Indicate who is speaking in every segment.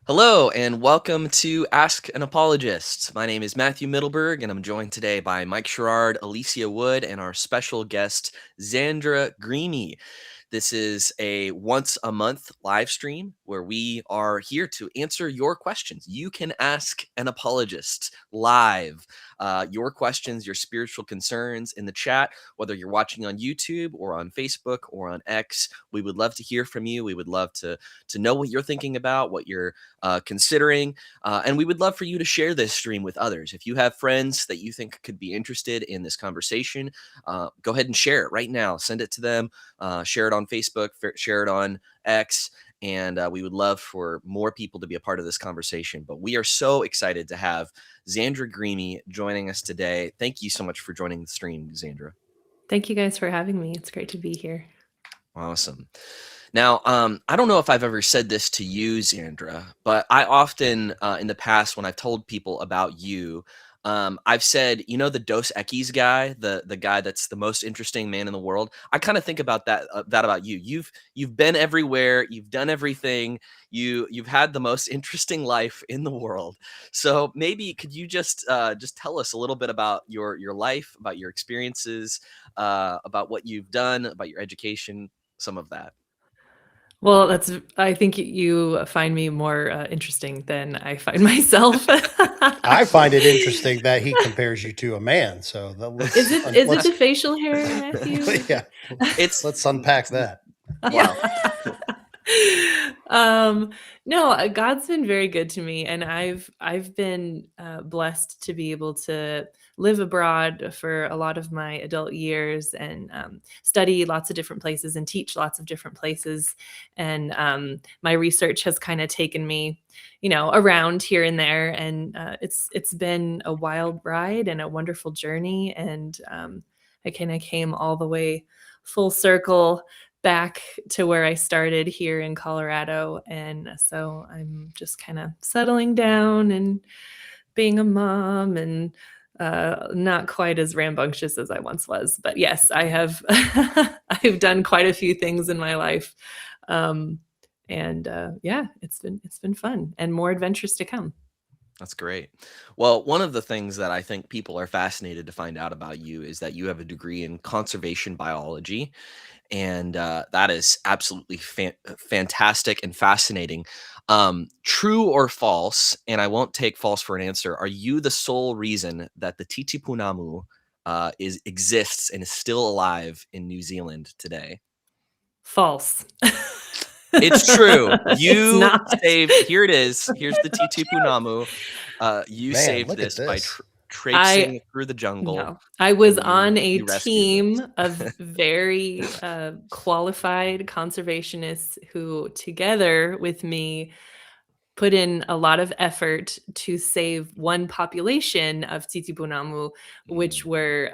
Speaker 1: Hello and welcome to Ask an Apologist. My name is Matthew Middleberg and I'm joined today by Mike Sherrard, Alicia Wood, and our special guest, Xandra Grieme. This is a once a month live stream where we are here to answer your questions. You can ask an apologist live your questions, your spiritual concerns in the chat, whether you're watching on YouTube or on Facebook or on X. We would love to hear from you. We would love to know what you're thinking about, what you're considering. And we would love for you to share this stream with others. If you have friends that you think could be interested in this conversation, go ahead and share it right now. Send it to them, share it on Facebook, share it on X. And we would love for more people to be a part of this conversation. But we are so excited to have Xandra Grieme joining us today. Thank you so much for joining the stream, Xandra.
Speaker 2: Thank you guys for having me. It's great to be here.
Speaker 1: Awesome. Now, I don't know if I've ever said this to you, Xandra, but I often, in the past, when I've told people about you, I've said, you know, the Dos Equis guy, the guy that's the most interesting man in the world. I kind of think about that about you. You've been everywhere. You've done everything. You've had the most interesting life in the world. So maybe could you just tell us a little bit about your life, about your experiences, about what you've done, about your education, some of that.
Speaker 2: Well, I think you find me more interesting than I find myself.
Speaker 3: I find it interesting that he compares you to a man. So
Speaker 2: is it the facial hair, Matthew?
Speaker 3: Yeah, let's unpack that.
Speaker 1: Wow.
Speaker 2: No, God's been very good to me, and I've been blessed to be able to live abroad for a lot of my adult years and study lots of different places and teach lots of different places. And my research has kind of taken me, around here and there, and it's been a wild ride and a wonderful journey. And I kind of came all the way full circle back to where I started here in Colorado. And so I'm just kind of settling down and being a mom and not quite as rambunctious as I once was. But yes, I have I've done quite a few things in my life. Yeah, it's been fun and more adventures to come.
Speaker 1: That's great. Well, one of the things that I think people are fascinated to find out about you is that you have a degree in conservation biology. And that is absolutely fantastic and fascinating. True or false, and I won't take false for an answer, are you the sole reason that the Titipunamu exists and is still alive in New Zealand today?
Speaker 2: False.
Speaker 1: It's true. You saved, here it is. Here's the Titipunamu. You saved this by traipsing through the jungle.
Speaker 2: No, I was on a team of very qualified conservationists who, together with me, put in a lot of effort to save one population of Titipunamu, which were,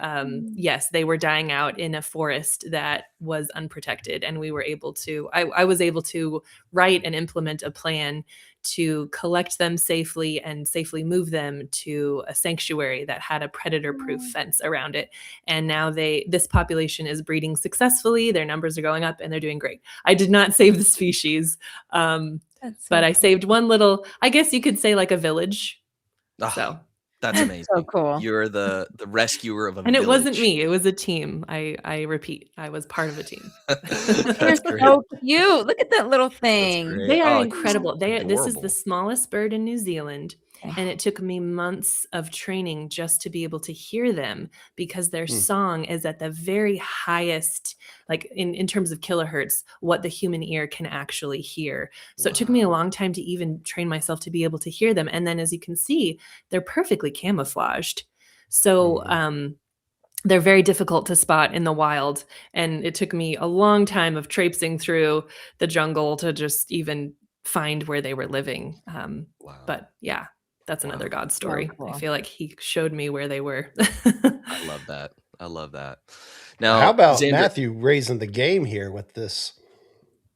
Speaker 2: yes, they were dying out in a forest that was unprotected. And we were able to, I was able to write and implement a plan to collect them safely and safely move them to a sanctuary that had a predator-proof fence around it. And now this population is breeding successfully. Their numbers are going up and they're doing great. I did not save the species. But I saved one little, I guess you could say, like a village. So
Speaker 1: that's amazing.
Speaker 4: So cool.
Speaker 1: You're the rescuer of a
Speaker 2: and
Speaker 1: village.
Speaker 2: It wasn't me. It was a team. I repeat, I was part of a team.
Speaker 4: They're so cute. Look at that little thing.
Speaker 2: They are incredible. This is the smallest bird in New Zealand. And it took me months of training just to be able to hear them, because their song is at the very highest, like in terms of kilohertz, what the human ear can actually hear. So it took me a long time to even train myself to be able to hear them. And then, as you can see, they're perfectly camouflaged. So they're very difficult to spot in the wild. And it took me a long time of traipsing through the jungle to just even find where they were living. But yeah. That's another God story. Cool. I feel like he showed me where they were.
Speaker 1: I love that. I love that. Now,
Speaker 3: how about Matthew raising the game here with this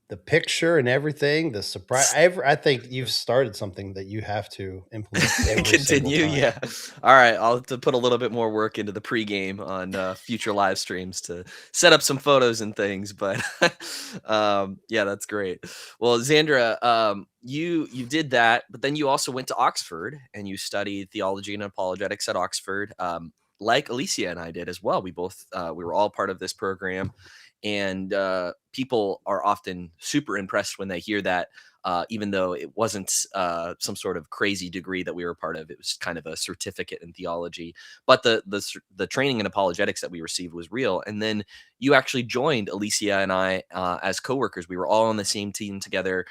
Speaker 3: the picture and everything, the surprise. I think you've started something that you have to implement every single
Speaker 1: Continue,
Speaker 3: time.
Speaker 1: yeah. All right, I'll have to put a little bit more work into the pregame on future live streams to set up some photos and things. But yeah, that's great. Well, Xandra, you did that, but then you also went to Oxford and you studied theology and apologetics at Oxford, like Alicia and I did as well. We were all part of this program, and people are often super impressed when they hear that. Even though it wasn't some sort of crazy degree that we were part of, it was kind of a certificate in theology. But the training in apologetics that we received was real. And then you actually joined Alicia and I as coworkers. We were all on the same team together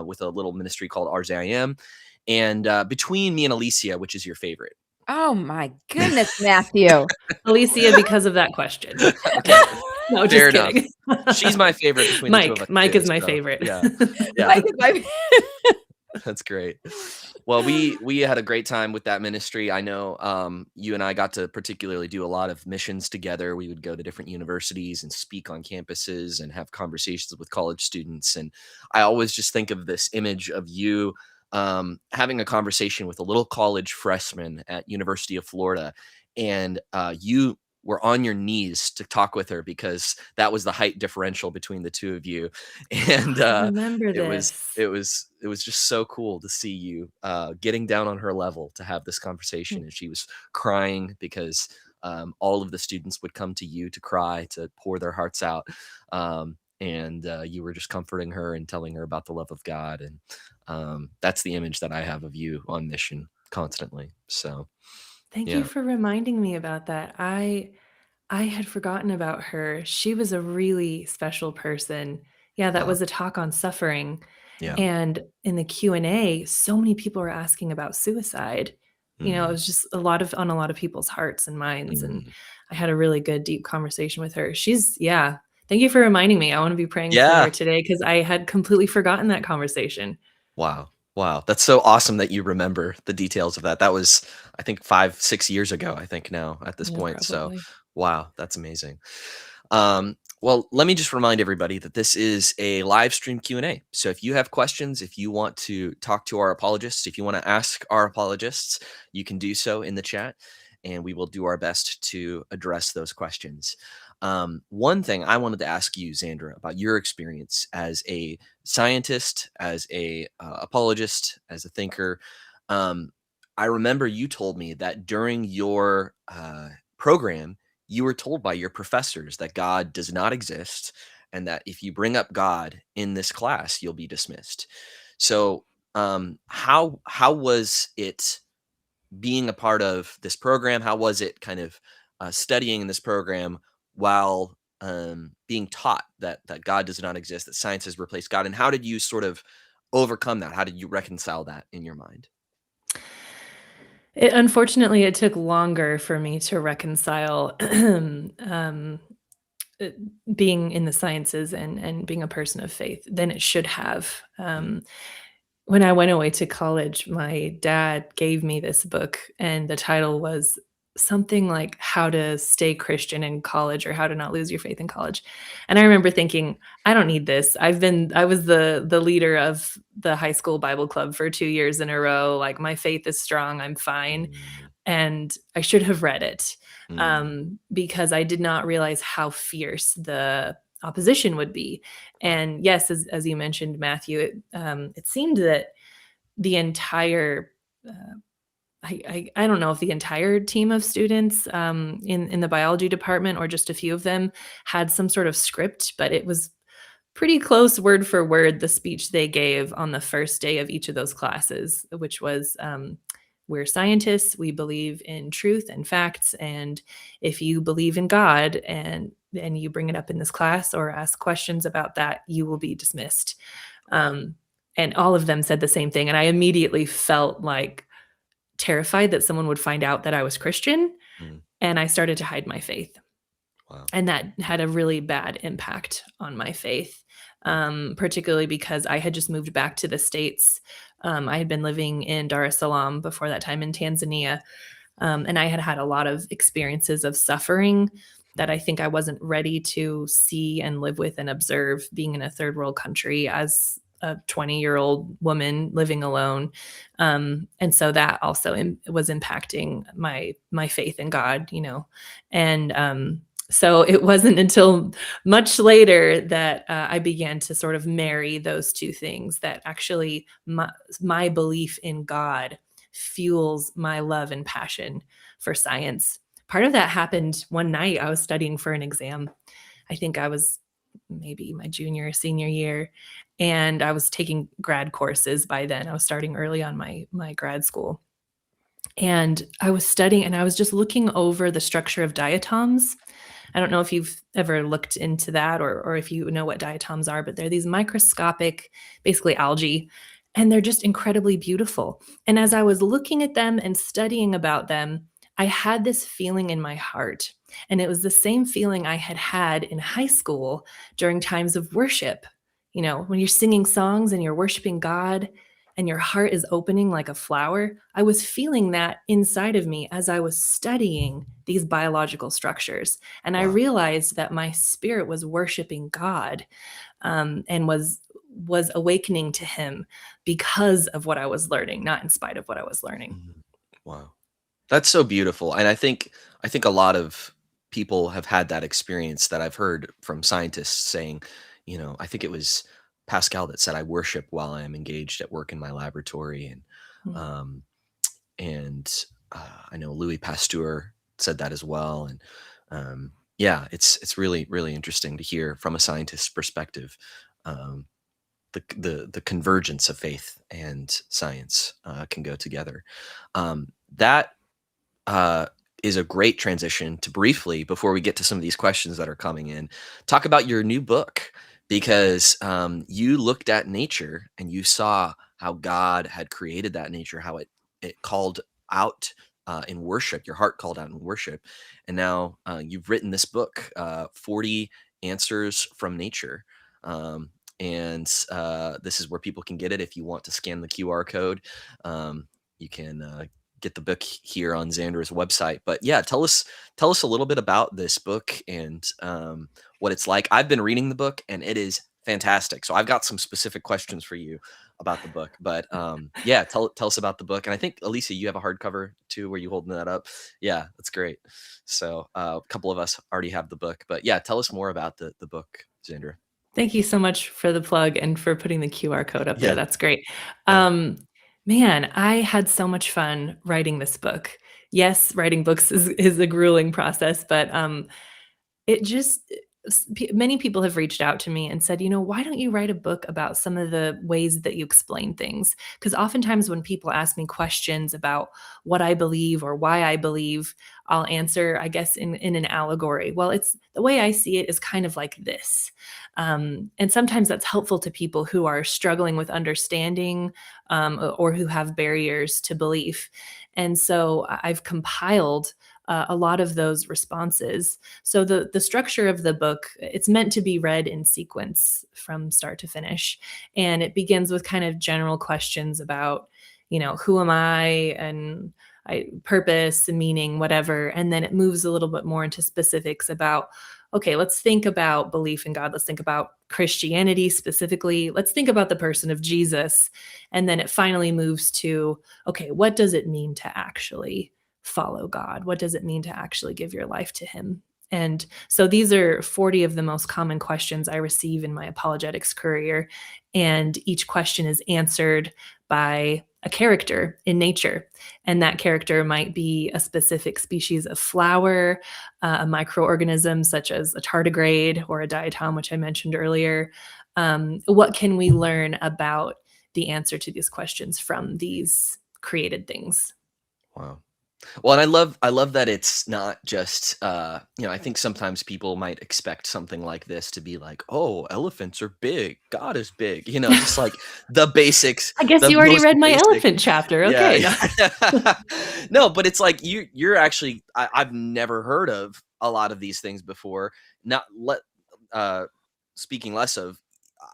Speaker 1: with a little ministry called RZIM. And between me and Alicia, which is your favorite?
Speaker 4: Oh my goodness, Matthew.
Speaker 2: Alicia, because of that question.
Speaker 1: Okay,
Speaker 2: No,
Speaker 1: fair
Speaker 2: just
Speaker 1: enough.
Speaker 2: kidding.
Speaker 1: She's my favorite between the two of us.
Speaker 2: Mike
Speaker 1: too,
Speaker 2: is my
Speaker 1: so,
Speaker 2: favorite.
Speaker 1: Yeah, yeah.
Speaker 4: Mike is my
Speaker 1: That's great. Well, we had a great time with that ministry. I know you and I got to particularly do a lot of missions together. We would go to different universities and speak on campuses and have conversations with college students. And I always just think of this image of you having a conversation with a little college freshman at University of Florida, and you were on your knees to talk with her because that was the height differential between the two of you. And
Speaker 2: I remember
Speaker 1: it was
Speaker 2: this.
Speaker 1: it was it was just so cool to see you getting down on her level to have this conversation. And she was crying because all of the students would come to you to cry, to pour their hearts out. And you were just comforting her and telling her about the love of God. And that's the image that I have of you on mission constantly. So
Speaker 2: Thank you
Speaker 1: yeah.
Speaker 2: for reminding me about that. I had forgotten about her. She was a really special person. Yeah, that
Speaker 1: Wow.
Speaker 2: was a talk on suffering.
Speaker 1: Yeah.
Speaker 2: And in the Q&A, so many people were asking about suicide. You know, it
Speaker 1: Mm,
Speaker 2: was just a lot of people's hearts and minds. And
Speaker 1: mm.
Speaker 2: I had a really good, deep conversation with her. Yeah. Thank you for reminding me. I want to be praying for
Speaker 1: Yeah.
Speaker 2: her today because I had completely forgotten that conversation.
Speaker 1: Wow. Wow. That's so awesome that you remember the details of that. That was, I think, 5, 6 years ago, I think now at this
Speaker 2: Yeah,
Speaker 1: point. So,
Speaker 2: probably.
Speaker 1: wow, that's amazing. Well, let me just remind everybody that this is a live stream Q&A. So if you have questions, if you want to talk to our apologists, if you want to ask our apologists, you can do so in the chat, and we will do our best to address those questions. One thing I wanted to ask you, Xandra, about your experience as a scientist, as a apologist, as a thinker. Um, I remember you told me that during your program, you were told by your professors that God does not exist, and that if you bring up God in this class, you'll be dismissed. So, how was it being a part of this program? How was it kind of studying in this program while being taught that God does not exist, that science has replaced God? And how did you sort of overcome that? How did you reconcile that in your mind?
Speaker 2: Unfortunately, it took longer for me to reconcile, uh, being in the sciences and being a person of faith than it should have.
Speaker 1: Mm,
Speaker 2: When I went away to college, my dad gave me this book, and the title was something like How to Stay Christian in College or How to Not Lose Your Faith in College. And I remember thinking, I don't need this. I was the leader of the high school Bible club for 2 years in a row. Like my faith is strong. I'm fine.
Speaker 1: mm,
Speaker 2: And I should have read it,
Speaker 1: mm.
Speaker 2: because I did not realize how fierce the opposition would be.
Speaker 1: Wow.
Speaker 2: And yes, as you mentioned, Matthew, it seemed that the entire I don't know if the entire team of students in the biology department or just a few of them had some sort of script, but it was pretty close word for word the speech they gave on the first day of each of those classes, which was, we're scientists, we believe in truth and facts, and if you believe in God and you bring it up in this class or ask questions about that, you will be dismissed. Um, and all of them said the same thing, and I immediately felt like terrified that someone would find out that I was Christian,
Speaker 1: Mm,
Speaker 2: and I started to hide my faith.
Speaker 1: wow.
Speaker 2: And that had a really bad impact on my faith,
Speaker 1: Mm,
Speaker 2: particularly because I had just moved back to the States. I had been living in Dar es Salaam before that time in Tanzania, and I had had a lot of experiences of suffering that I think I wasn't ready to see and live with and observe being in a third world country as a 20-year-old woman living alone. And so that also was impacting my faith in God, and so it wasn't until much later that I began to sort of marry those two things, that actually my belief in God fuels my love and passion for science. Part of that happened one night. I was studying for an exam. I think I was maybe my junior or senior year, and I was taking grad courses by then. I was starting early on my grad school. And I was studying, and I was just looking over the structure of diatoms. I don't know if you've ever looked into that, or if you know what diatoms are, but they're these microscopic, basically algae, and they're just incredibly beautiful. And as I was looking at them and studying about them, I had this feeling in my heart. And it was the same feeling I had had in high school during times of worship. When you're singing songs and you're worshiping God and your heart is opening like a flower, I was feeling that inside of me as I was studying these biological structures. And I
Speaker 1: Wow.
Speaker 2: realized that my spirit was worshiping God, and was awakening to him because of what I was learning, not in spite of what I was learning.
Speaker 1: Mhm. Wow. That's so beautiful. And I think a lot of people have had that experience that I've heard from scientists saying, I think it was Pascal that said, I worship while I'm engaged at work in my laboratory. And
Speaker 2: Mm.
Speaker 1: um and I know Louis Pasteur said that as well. And yeah, it's really, really interesting to hear from a scientist's perspective, um the convergence of faith and science can go together. That uh, is a great transition to briefly, before we get to some of these questions that are coming in, talk about your new book, because you looked at nature and you saw how God had created that nature, how it called out in worship. Your heart called out in worship, and now you've written this book, 40 Answers from Nature. And this is where people can get it. If you want to scan the QR code, you can get the book here on Xandra's website. But yeah, tell us a little bit about this book and what it's like. I've been reading the book and it is fantastic. So I've got some specific questions for you about the book. But yeah, tell us about the book. And I think Alicia, you have a hardcover too, where you holding that up. Yeah, that's great. So a couple of us already have the book. But yeah, tell us more about the book, Xandra.
Speaker 2: Thank you so much for the plug and for putting the QR code up there.
Speaker 1: Yeah.
Speaker 2: That's great.
Speaker 1: Yeah.
Speaker 2: Man, I had so much fun writing this book. Yes, writing books is a grueling process, but it just many people have reached out to me and said, why don't you write a book about some of the ways that you explain things? Because oftentimes when people ask me questions about what I believe or why I believe, I'll answer, I guess, in an allegory. Well, it's the way I see it is kind of like this. And sometimes that's helpful to people who are struggling with understanding, or who have barriers to belief. And so I've compiled a lot of those responses. So the structure of the book, it's meant to be read in sequence from start to finish. And it begins with kind of general questions about, who am I, and purpose and meaning, whatever. And then it moves a little bit more into specifics about, okay, let's think about belief in God. Let's think about Christianity specifically. Let's think about the person of Jesus. And then it finally moves to, okay, what does it mean to actually follow God? What does it mean to actually give your life to him? And so these are 40 of the most common questions I receive in my apologetics career. And each question is answered by a character in nature. And that character might be a specific species of flower, a microorganism such as a tardigrade or a diatom, which I mentioned earlier. What can we learn about the answer to these questions from these created things?
Speaker 1: Wow. Well, and I love that it's not just I think sometimes people might expect something like this to be like, oh, elephants are big, God is big, just like the basics,
Speaker 2: I guess
Speaker 1: the
Speaker 2: you already
Speaker 1: most
Speaker 2: read my
Speaker 1: basic.
Speaker 2: elephant chapter.
Speaker 1: Yeah,
Speaker 2: Okay.
Speaker 1: yeah. No, but it's like you're actually I've never heard of a lot of these things before. Not let uh speaking less of,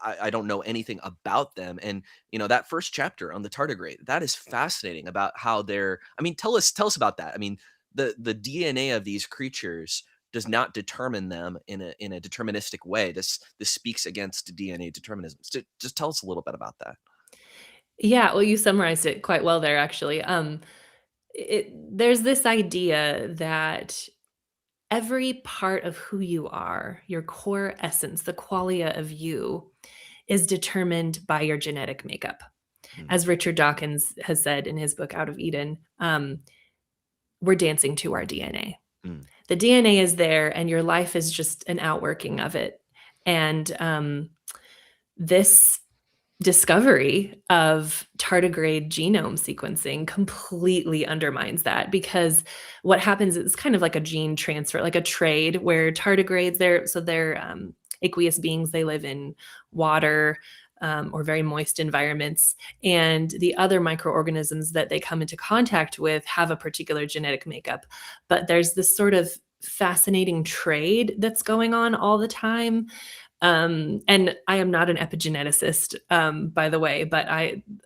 Speaker 1: I don't know anything about them. And that first chapter on the tardigrade, that is fascinating about how they're, I mean, tell us about that. I mean, the DNA of these creatures does not determine them in a deterministic way. This speaks against DNA determinism. So just tell us a little bit about that.
Speaker 2: Yeah, well, you summarized it quite well there, actually. There's this idea that every part of who you are, your core essence, the qualia of you, is determined by your genetic makeup.
Speaker 1: Mm,
Speaker 2: As Richard Dawkins has said in his book Out of Eden, we're dancing to our DNA.
Speaker 1: mm,
Speaker 2: The DNA is there, and your life is just an outworking of it. And this discovery of tardigrade genome sequencing completely undermines that, because what happens is kind of like a gene transfer, like a trade, where tardigrades, they're aqueous beings. They live in water, or very moist environments, and the other microorganisms that they come into contact with have a particular genetic makeup. But there's this sort of fascinating trade that's going on all the time. And I am not an epigeneticist, by the way, but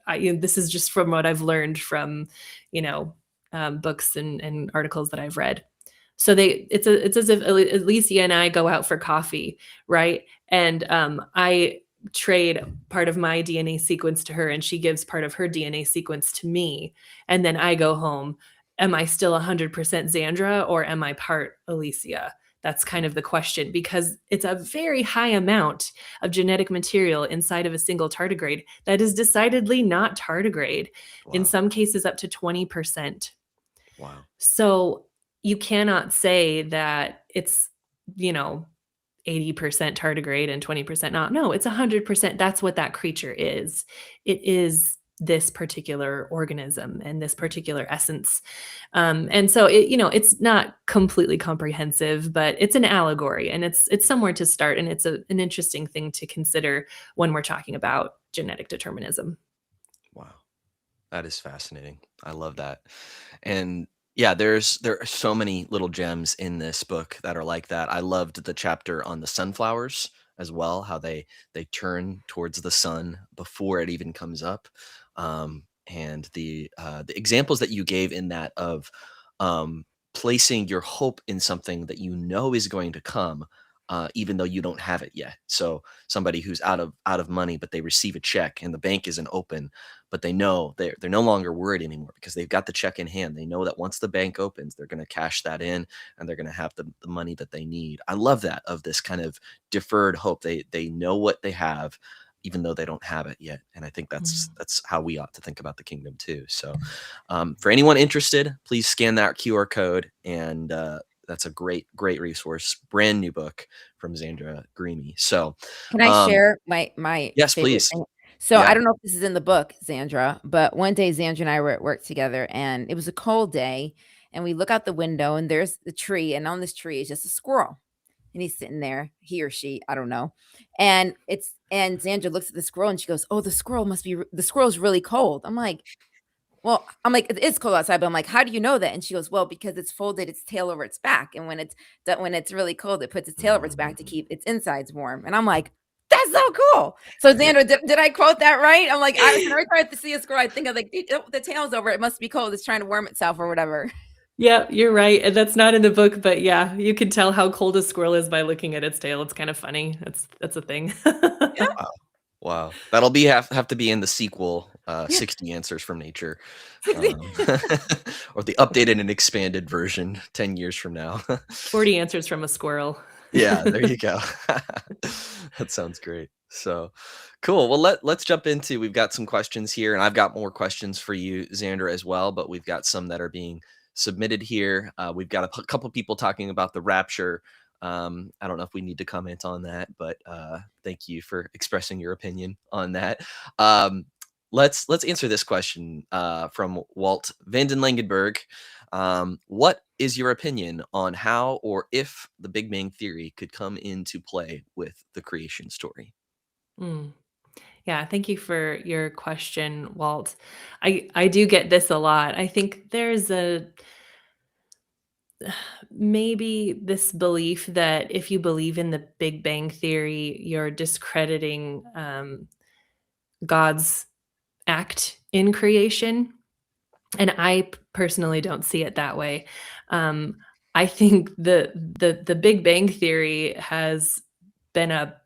Speaker 2: this is just from what I've learned from, you know, books and articles that I've read. So it's as if Alicia and I go out for coffee, right? And I trade part of my DNA sequence to her, and she gives part of her DNA sequence to me, and then I go home. Am I still 100% Xandra, or am I part Alicia? That's kind of the question, because it's a very high amount of genetic material inside of a single tardigrade that is decidedly not tardigrade, in
Speaker 1: wow.
Speaker 2: some cases up to 20%.
Speaker 1: Wow.
Speaker 2: So you cannot say that it's, you know, 80% tardigrade and 20% not. No, it's 100%. That's what that creature is. It is this particular organism and this particular essence. And so it's not completely comprehensive, but it's an allegory, and it's somewhere to start. And it's an interesting thing to consider when we're talking about genetic determinism.
Speaker 1: Wow. That is fascinating. I love that. And yeah, there are so many little gems in this book that are like that. I loved the chapter on the sunflowers as well, how they turn towards the sun before it even comes up. And the examples that you gave in that of um, placing your hope in something that you know is going to come, even though you don't have it yet. So somebody who's out of money, but they receive a check and the bank isn't open, but they know they're no longer worried anymore because they've got the check in hand. They know that once the bank opens, they're going to cash that in and they're going to have the money that they need. I love that, of this kind of deferred hope. They know what they have, even though they don't have it yet. And I think
Speaker 2: Mm.
Speaker 1: that's how we ought to think about the kingdom too. So for anyone interested, please scan that QR code, and that's a great resource. Brand new book from Xandra Grieme. So
Speaker 4: Can I
Speaker 1: um,
Speaker 4: share my
Speaker 1: yes,
Speaker 4: favorite
Speaker 1: please.
Speaker 4: thing? So I
Speaker 1: Yeah.
Speaker 4: don't know if this is in the book, Xandra, but one day Xandra and I were at work together, and it was a cold day, and we look out the window, and there's the tree, and on this tree is just a squirrel. And he's sitting there, he or she, I don't know. And Xandra looks at the squirrel and she goes, "Oh, the squirrel's really cold." I'm like, "It is cold outside," but I'm like, "How do you know that?" And she goes, "Well, because it's folded its tail over its back, and when it's really cold, it puts its tail over its back to
Speaker 1: Mm,
Speaker 4: keep its insides warm." And I'm like, "That's so cool." So
Speaker 1: yeah.
Speaker 4: Xandra, did I quote that right? I'm like, every time I see a squirrel, I think of like the tail's over, it must be cold. It's trying to warm itself or whatever.
Speaker 2: Yeah, you're right. And that's not in the book, but yeah, you can tell how cold a squirrel is by looking at its tail. It's kind of funny. That's a thing.
Speaker 4: Yeah.
Speaker 1: Wow. Wow. That'll have to be in the sequel, 60 Answers from Nature, um, or the updated and expanded version 10 years from now.
Speaker 2: 40 answers from a squirrel.
Speaker 1: Yeah, there you go. That sounds great. So cool. Well, let's jump into, we've got some questions here, and I've got more questions for you, Xander, as well, but we've got some that are being submitted here. We've got a couple people talking about the rapture. I don't know if we need to comment on that, but thank you for expressing your opinion on that. Let's answer this question from Walt Vanden Langenberg. What is your opinion on how or if the Big Bang Theory could come into play with the creation story?
Speaker 2: Mm. Yeah, thank you for your question, Walt. I do get this a lot. I think there's a maybe this belief that if you believe in the Big Bang Theory, you're discrediting God's act in creation. And I personally don't see it that way. Um, I think the Big Bang Theory has been a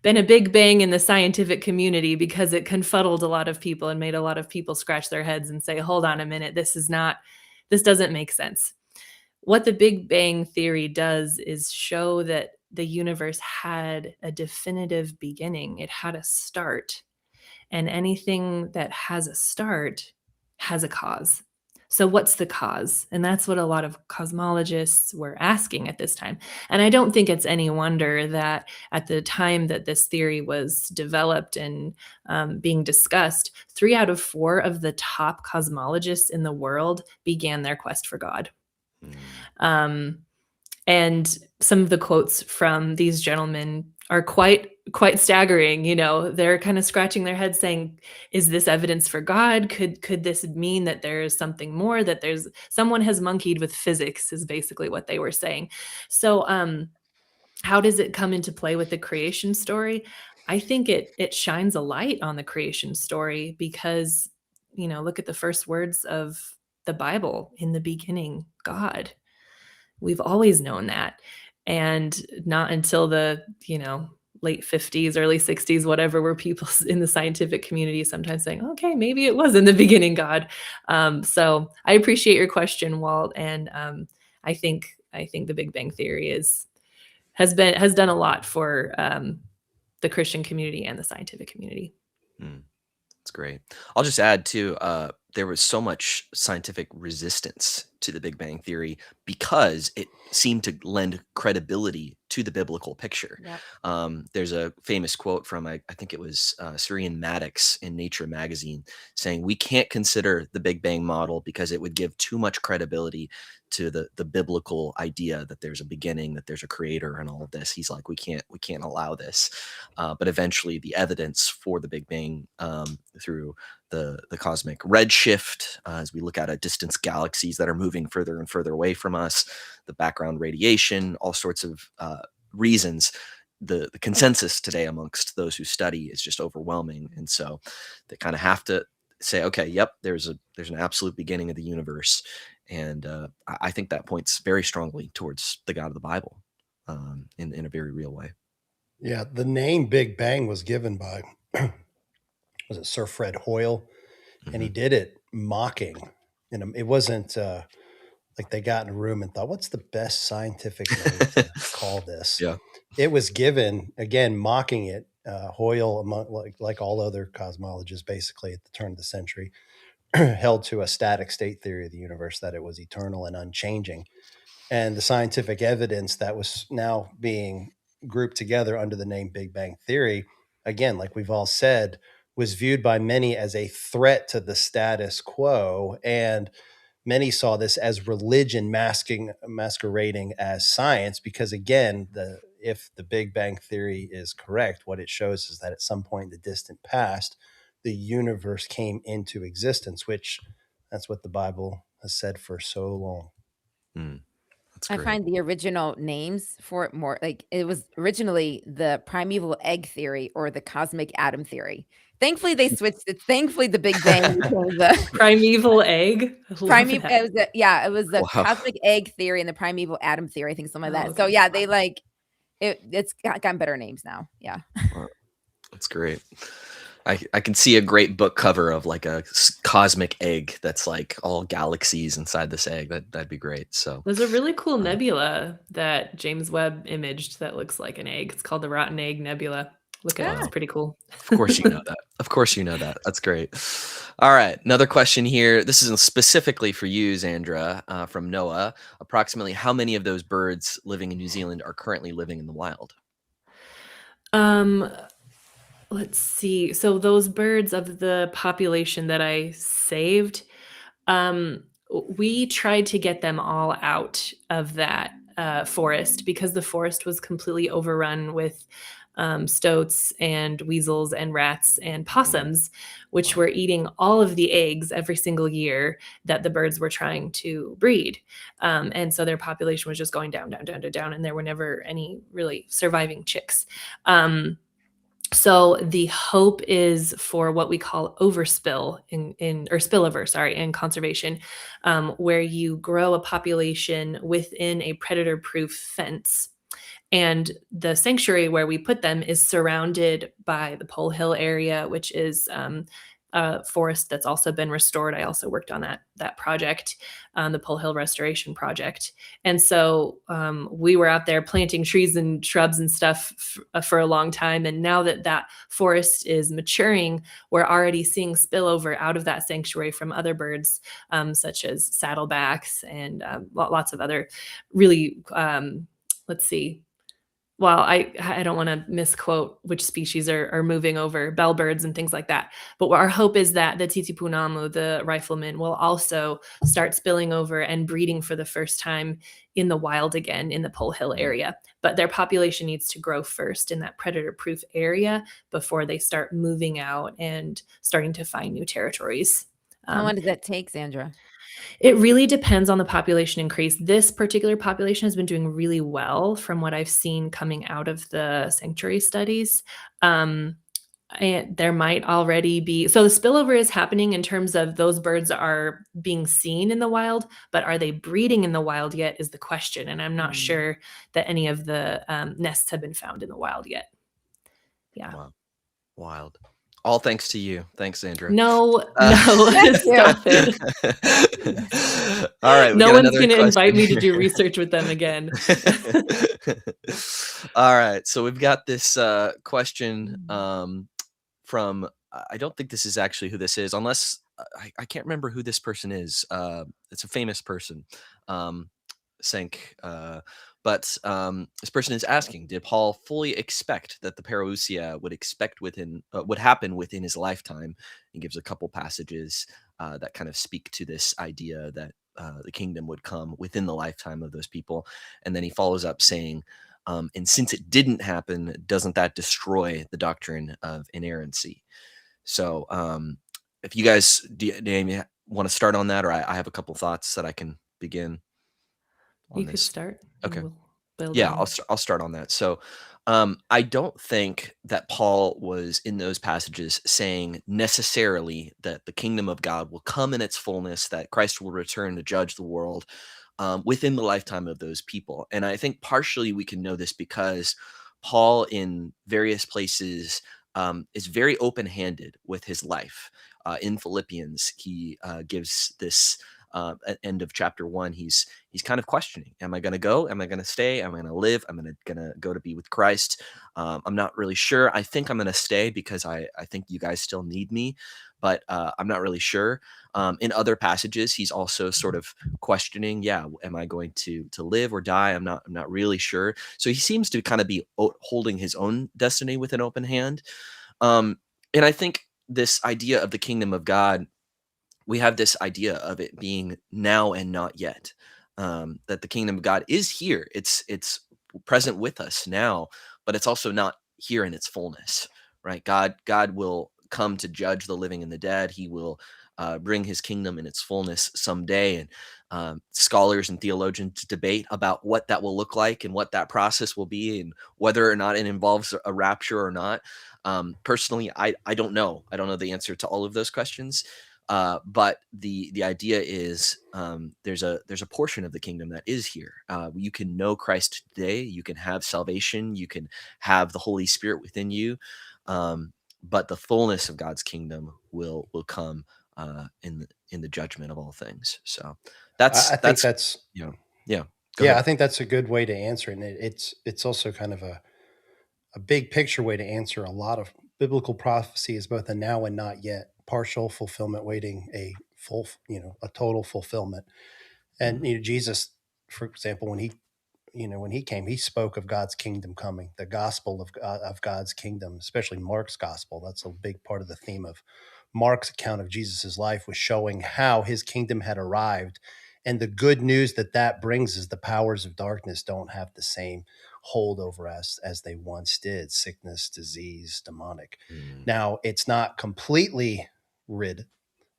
Speaker 2: big bang in the scientific community because it confuddled a lot of people and made a lot of people scratch their heads and say, hold on a minute, this doesn't make sense. What the Big Bang Theory does is show that the universe had a definitive beginning. It had a start. And anything that has a start has a cause. So what's the cause? And that's what a lot of cosmologists were asking at this time. And I don't think it's any wonder that at the time that this theory was developed and being discussed, 3 out of 4 of the top cosmologists in the world began their quest for God. Um, and some of the quotes from these gentlemen are quite staggering. You know, they're kind of scratching their heads saying, is this evidence for God? Could this mean that there is something more, that there's someone has monkeyed with physics, is basically what they were saying. So how does it come into play with the creation story? I think it shines a light on the creation story because, you know, look at the first words of the Bible: in the beginning, God. We've always known that. And not until the, you know, late 50s, early 60s, whatever, were people in the scientific community sometimes saying, okay, maybe it was in the beginning God. So I appreciate your question, Walt. And I think the Big Bang Theory has done a lot for the Christian community and the scientific community.
Speaker 1: That's great. I'll just add too, there was so much scientific resistance to the Big Bang Theory because it seemed to lend credibility to the biblical picture.
Speaker 4: Yep.
Speaker 1: There's a famous quote from, I think it was Syrian Maddox in Nature magazine, saying, "We can't consider the Big Bang model because it would give too much credibility to the biblical idea that there's a beginning, that there's a creator, and all of this." He's like, we can't allow this. But eventually, the evidence for the Big Bang through the cosmic redshift, as we look out at distant galaxies that are moving further and further away from us, the background radiation, all sorts of reasons. The consensus today amongst those who study is just overwhelming, and so they kind of have to say, okay, yep, there's an absolute beginning of the universe, and I think that points very strongly towards the God of the Bible in a very real way.
Speaker 3: Yeah, the name Big Bang was given by was it Sir Fred Hoyle, and he did it mocking. And it wasn't like they got in a room and thought, "What's the best scientific name to call this?"
Speaker 1: Yeah.
Speaker 3: It was given again, mocking it. Hoyle, among like all other cosmologists, basically at the turn of the century, held to a static state theory of the universe, that it was eternal and unchanging. And the scientific evidence that was now being grouped together under the name Big Bang Theory, again, like we've all said, was viewed by many as a threat to the status quo. And many saw this as religion masquerading as science, because again, if the Big Bang Theory is correct, what it shows is that at some point in the distant past, the universe came into existence, which that's what the Bible has said for so long.
Speaker 1: That's
Speaker 4: I
Speaker 1: great.
Speaker 4: find the original names for it more like it was originally the primeval egg theory or the cosmic atom theory. Thankfully, they switched it. Thankfully, the Big Bang became the
Speaker 2: Primeval egg. I love
Speaker 4: primeval.
Speaker 2: that.
Speaker 4: It was the
Speaker 1: Wow.
Speaker 4: cosmic egg theory and the primeval atom theory. I think something like
Speaker 2: Oh,
Speaker 4: that. So
Speaker 2: okay.
Speaker 4: yeah, they like it's gotten better names now. Yeah.
Speaker 1: Wow. That's great. I can see a great book cover of like a cosmic egg that's like all galaxies inside this egg. That'd be great. So
Speaker 2: There's a really cool nebula that James Webb imaged that looks like an egg. It's called the Rotten Egg Nebula. Look it up. It's pretty cool.
Speaker 1: of course you know that. Of course you know that. That's great. All right, another question here. This is specifically for you, Xandra, from Noah. Approximately how many of those birds living in New Zealand are currently living in the wild?
Speaker 2: Let's see. So those birds of the population that I saved, we tried to get them all out of that forest because the forest was completely overrun with stoats and weasels and rats and possums, which were eating all of the eggs every single year that the birds were trying to breed. And so their population was just going down, down, down, down, down, and there were never any really surviving chicks. So the hope is for what we call overspill or spillover, sorry, in conservation, where you grow a population within a predator-proof fence. And the sanctuary where we put them is surrounded by the Pole Hill area, which is a forest that's also been restored. I also worked on that project, the Pole Hill Restoration Project. And so we were out there planting trees and shrubs and stuff for a long time. And now that that forest is maturing, we're already seeing spillover out of that sanctuary from other birds, such as saddlebacks and lots of other really, let's see, well, I don't want to misquote which species are moving over, bellbirds and things like that. But our hope is that the titipunamu, the rifleman, will also start spilling over and breeding for the first time in the wild again in the Pole Hill area. But their population needs to grow first in that predator-proof area before they start moving out and starting to find new territories.
Speaker 4: How long does that take, Xandra?
Speaker 2: It really depends on the population increase. This particular population has been doing really well from what I've seen coming out of the sanctuary studies. And there might already be, so the spillover is happening in terms of those birds are being seen in the wild, but are they breeding in the wild yet is the question. And I'm not sure that any of the nests have been found in the wild yet. Yeah.
Speaker 1: Wow. Wild. All thanks to you. Thanks, Xandra.
Speaker 2: No,
Speaker 4: Thank you.
Speaker 2: stop it.
Speaker 1: All right.
Speaker 2: No
Speaker 1: got
Speaker 2: one's
Speaker 1: another
Speaker 2: going to
Speaker 1: question
Speaker 2: invite me to do
Speaker 1: here.
Speaker 2: research with them again.
Speaker 1: All right. So we've got this question from, I don't think this is actually who this is, unless I can't remember who this person is. It's a famous person. Sank. But this person is asking: did Paul fully expect that the parousia would happen within his lifetime? He gives a couple passages that kind of speak to this idea that the kingdom would come within the lifetime of those people, and then he follows up saying, "And since it didn't happen, doesn't that destroy the doctrine of inerrancy?" So, if you guys do you want to start on that, or I have a couple thoughts that I can begin on
Speaker 2: You could
Speaker 1: this.
Speaker 2: start. And
Speaker 1: Okay.
Speaker 2: we'll build
Speaker 1: Yeah,
Speaker 2: on.
Speaker 1: I'll start on that. So, I don't think that Paul was in those passages saying necessarily that the kingdom of God will come in its fullness, that Christ will return to judge the world within the lifetime of those people. And I think partially we can know this because Paul, in various places, is very open-handed with his life. In Philippians, he gives this at end of chapter 1. He's kind of questioning: am I going to go? Am I going to stay? Am I going to live? I'm going to go to be with Christ. I'm not really sure. I think I'm going to stay because I think you guys still need me, but I'm not really sure. In other passages, he's also sort of questioning: yeah, am I going to live or die? I'm not really sure. So he seems to kind of be holding his own destiny with an open hand. And I think this idea of the kingdom of God, we have this idea of it being now and not yet. That the kingdom of God is here. It's present with us now, but it's also not here in its fullness, right? God will come to judge the living and the dead. He will bring his kingdom in its fullness someday. And scholars and theologians debate about what that will look like and what that process will be and whether or not it involves a rapture or not. Personally, I don't know. I don't know the answer to all of those questions. But the idea is there's a portion of the kingdom that is here. You can know Christ today. You can have salvation. You can have the Holy Spirit within you. But the fullness of God's kingdom will come in the judgment of all things. So
Speaker 3: I think that's
Speaker 1: yeah. Go
Speaker 3: yeah,
Speaker 1: ahead.
Speaker 3: I think that's a good way to answer it. And it's also kind of a big picture way to answer a lot of biblical prophecy is both a now and not yet, partial fulfillment waiting a full, a total fulfillment. And Jesus, for example, when he came, he spoke of God's kingdom coming, the gospel of God's kingdom, especially Mark's gospel. That's a big part of the theme of Mark's account of Jesus's life, was showing how his kingdom had arrived. And the good news that brings is the powers of darkness don't have the same hold over us as they once did: sickness, disease, demonic. Now, it's not completely rid.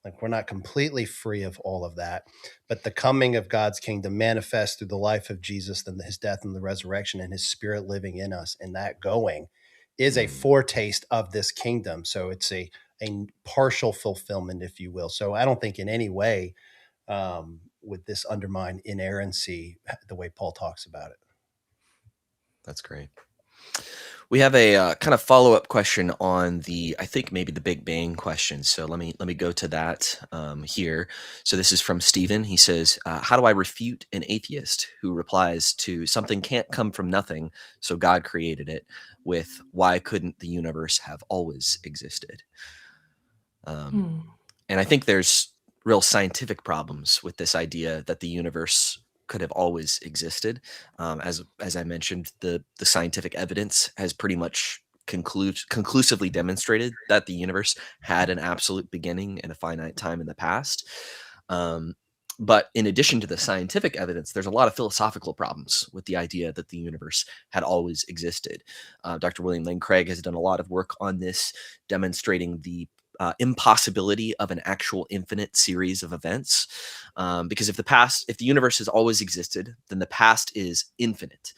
Speaker 3: Like, we're not completely free of all of that, but the coming of God's kingdom manifests through the life of Jesus and his death and the resurrection and his spirit living in us. And that going is a foretaste of this kingdom. So it's a partial fulfillment, if you will. So I don't think in any way would this undermine inerrancy the way Paul talks about it.
Speaker 1: That's great. We have a kind of follow-up question on I think maybe the Big Bang question. So let me go to that here. So this is from Stephen. He says, "How do I refute an atheist who replies to something can't come from nothing, so God created it, with why couldn't the universe have always existed?" And I think there's real scientific problems with this idea that the universe could have always existed. As I mentioned, the scientific evidence has pretty much conclusively demonstrated that the universe had an absolute beginning and a finite time in the past. But in addition to the scientific evidence, there's a lot of philosophical problems with the idea that the universe had always existed. Dr. William Lane Craig has done a lot of work on this, demonstrating the impossibility of an actual infinite series of events. Because if the universe has always existed, then the past is infinite.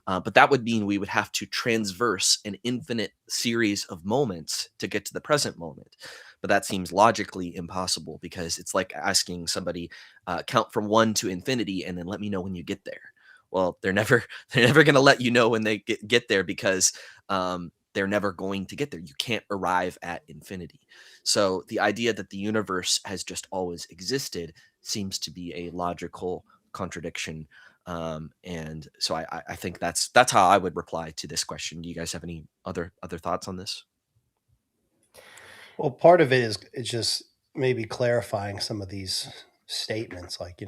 Speaker 1: But that would mean we would have to transverse an infinite series of moments to get to the present moment. But that seems logically impossible, because it's like asking somebody, count from 1 to infinity and then let me know when you get there. Well, they're never going to let you know when they get there, because they're never going to get there. You can't arrive at infinity. So the idea that the universe has just always existed seems to be a logical contradiction. And so I think that's how I would reply to this question. Do you guys have any other thoughts on this?
Speaker 3: Well, part of it is it's just maybe clarifying some of these statements. Like,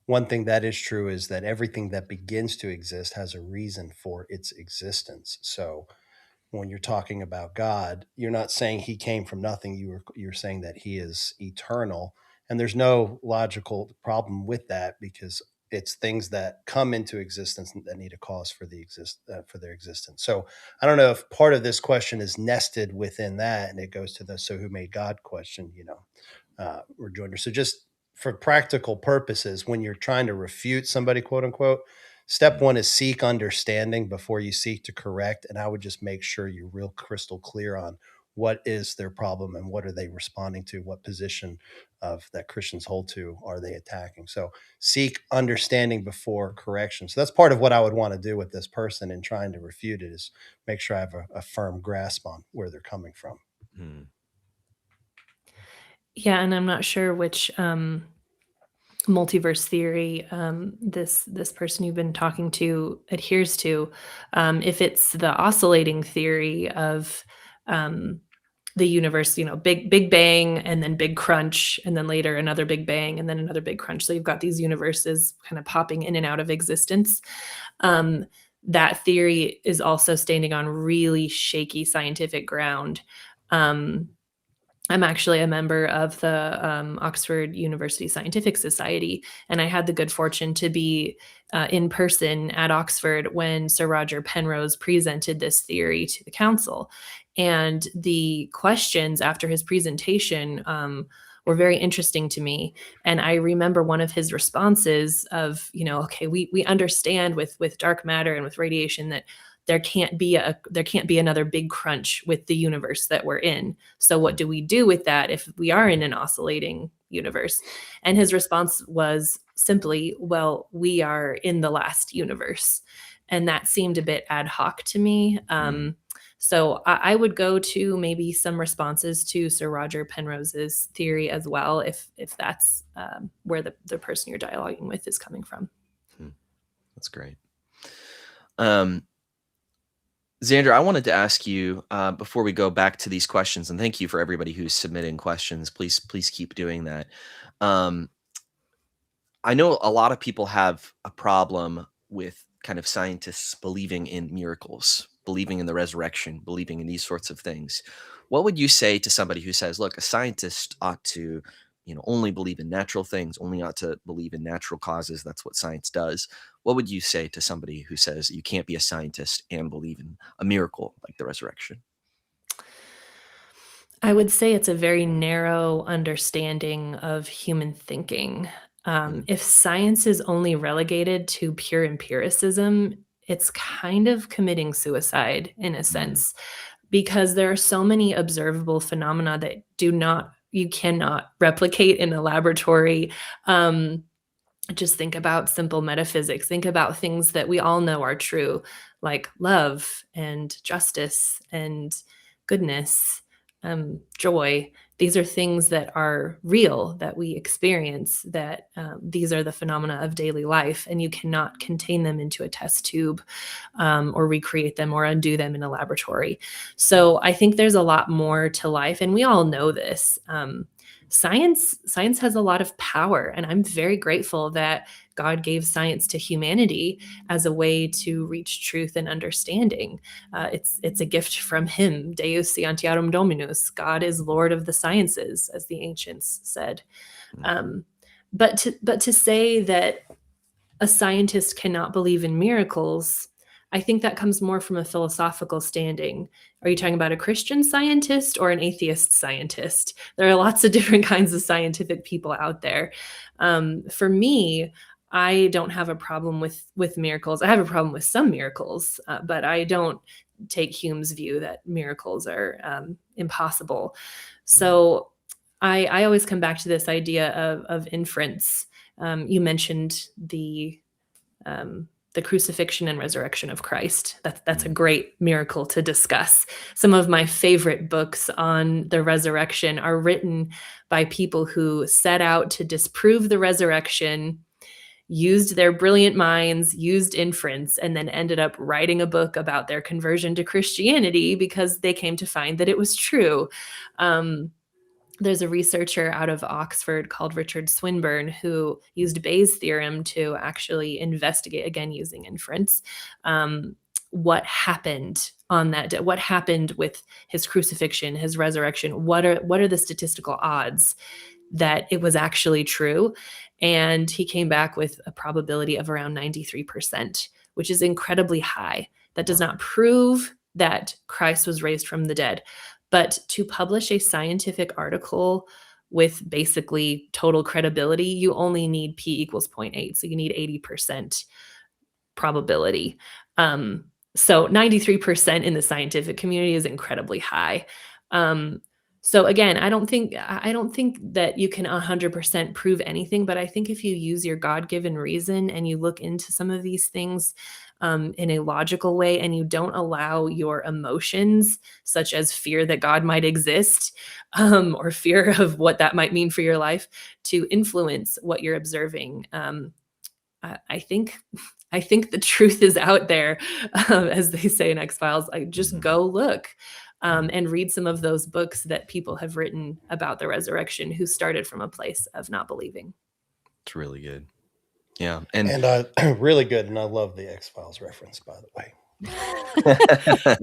Speaker 3: one thing that is true is that everything that begins to exist has a reason for its existence. So when you're talking about God, you're not saying he came from nothing. You're saying that he is eternal. And there's no logical problem with that, because it's things that come into existence that need a cause for for their existence. So I don't know if part of this question is nested within that, and it goes to the "so who made God" question, rejoinder. So just for practical purposes, when you're trying to refute somebody, quote unquote, step one is seek understanding before you seek to correct. And I would just make sure you're real crystal clear on what is their problem and what are they responding to, what position of that Christians hold to are they attacking. So seek understanding before correction. So that's part of what I would want to do with this person in trying to refute it, is make sure I have a firm grasp on where they're coming from.
Speaker 2: Yeah, and I'm not sure which multiverse theory this person you've been talking to adheres to. If it's the oscillating theory of the universe, big bang and then big crunch, and then later another big bang and then another big crunch. So you've got these universes kind of popping in and out of existence. That theory is also standing on really shaky scientific ground. I'm actually a member of the Oxford University Scientific Society, and I had the good fortune to be in person at Oxford when Sir Roger Penrose presented this theory to the council. And the questions after his presentation were very interesting to me. And I remember one of his responses of, okay, we understand with dark matter and with radiation that there can't be another big crunch with the universe that we're in. So what do we do with that if we are in an oscillating universe? And his response was simply, well, we are in the last universe. And that seemed a bit ad hoc to me. So I would go to maybe some responses to Sir Roger Penrose's theory as well, if that's where the person you're dialoguing with is coming from.
Speaker 1: That's great. Xandra, I wanted to ask you before we go back to these questions, and thank you for everybody who's submitting questions. Please keep doing that. I know a lot of people have a problem with kind of scientists believing in miracles, believing in the resurrection, believing in these sorts of things. What would you say to somebody who says, look, a scientist ought to, only believe in natural things, only ought to believe in natural causes. That's what science does. What would you say to somebody who says you can't be a scientist and believe in a miracle like the resurrection?
Speaker 2: I would say it's a very narrow understanding of human thinking. If science is only relegated to pure empiricism, it's kind of committing suicide in a sense, because there are so many observable phenomena that you cannot replicate in a laboratory. Just think about simple metaphysics. Think about things that we all know are true, like love and justice and goodness, joy. These are things that are real, that we experience, that these are the phenomena of daily life, and you cannot contain them into a test tube, or recreate them or undo them in a laboratory. So I think there's a lot more to life, and we all know this. Science has a lot of power, and I'm very grateful that God gave science to humanity as a way to reach truth and understanding. It's a gift from Him. Deus Scientiarum Dominus. God is Lord of the sciences, as the ancients said. But to say that a scientist cannot believe in miracles, I think that comes more from a philosophical standing. Are you talking about a Christian scientist or an atheist scientist? There are lots of different kinds of scientific people out there. For me, I don't have a problem with miracles. I have a problem with some miracles, but I don't take Hume's view that miracles are impossible. So I always come back to this idea of inference. You mentioned the crucifixion and resurrection of Christ. That's a great miracle to discuss. Some of my favorite books on the resurrection are written by people who set out to disprove the resurrection, used their brilliant minds, used inference, and then ended up writing a book about their conversion to Christianity because they came to find that it was true. There's a researcher out of Oxford called Richard Swinburne who used Bayes' theorem to actually investigate, again using inference, what happened on that day, what happened with his crucifixion, his resurrection. What are the statistical odds that it was actually true? And he came back with a probability of around 93%, which is incredibly high. That does not prove that Christ was raised from the dead. But to publish a scientific article with basically total credibility, you only need P equals 0.8. So you need 80% probability. So 93% in the scientific community is incredibly high. So again, I don't think that you can 100% prove anything, but I think if you use your God-given reason and you look into some of these things in a logical way, and you don't allow your emotions, such as fear that God might exist, or fear of what that might mean for your life, to influence what you're observing, I think the truth is out there, as they say in X-Files. Just go look. And read some of those books that people have written about the resurrection who started from a place of not believing.
Speaker 1: It's really good. Yeah. And
Speaker 3: really good. And I love the X-Files reference, by the way.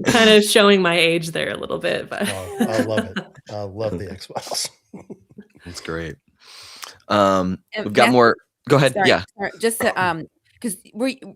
Speaker 2: Kind of showing my age there a little bit, but
Speaker 3: I love it. I love the X-Files.
Speaker 1: It's great. We've got more. Go ahead.
Speaker 4: Sorry,
Speaker 1: Yeah.
Speaker 4: sorry, just to because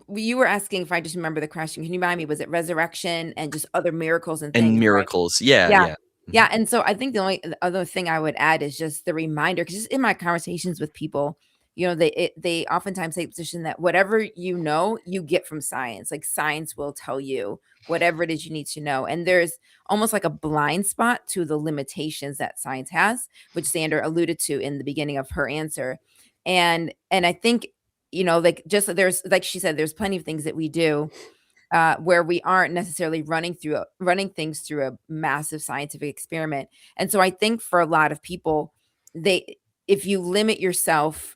Speaker 4: you were asking, if I just remember the question, can you remind me, was it resurrection and just other miracles and things?
Speaker 1: And miracles. Right? Yeah.
Speaker 4: Yeah. Yeah. And so I think the other thing I would add is just the reminder, because just in my conversations with people, they oftentimes take the position that whatever you get from science. Like science will tell you whatever it is you need to know. And there's almost like a blind spot to the limitations that science has, which Xandra alluded to in the beginning of her answer. And I think, there's, like she said, there's plenty of things that we do where we aren't necessarily running things through a massive scientific experiment. And so I think for a lot of people, if you limit yourself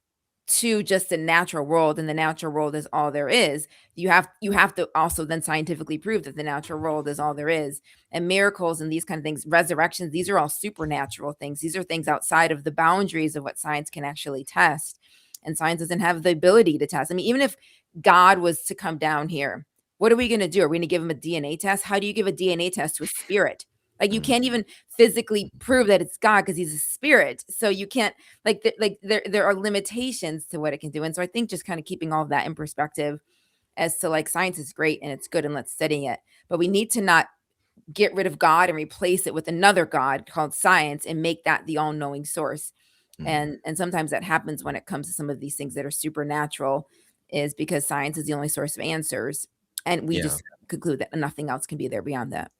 Speaker 4: to just the natural world, and the natural world is all there is, you have to also then scientifically prove that the natural world is all there is. And miracles and these kind of things, resurrections, these are all supernatural things. These are things outside of the boundaries of what science can actually test. And science doesn't have the ability to test. I mean, even if God was to come down here, what are we going to do? Are we going to give him a DNA test? How do you give a DNA test to a spirit? Like, you can't even physically prove that it's God because he's a spirit. So you can't, there are limitations to what it can do. And so I think just kind of keeping all of that in perspective as to, like, science is great and it's good and let's study it, but we need to not get rid of God and replace it with another God called science and make that the all-knowing source. And sometimes that happens when it comes to some of these things that are supernatural, is because science is the only source of answers. and we
Speaker 1: Yeah.
Speaker 4: just conclude that nothing else can be there beyond that.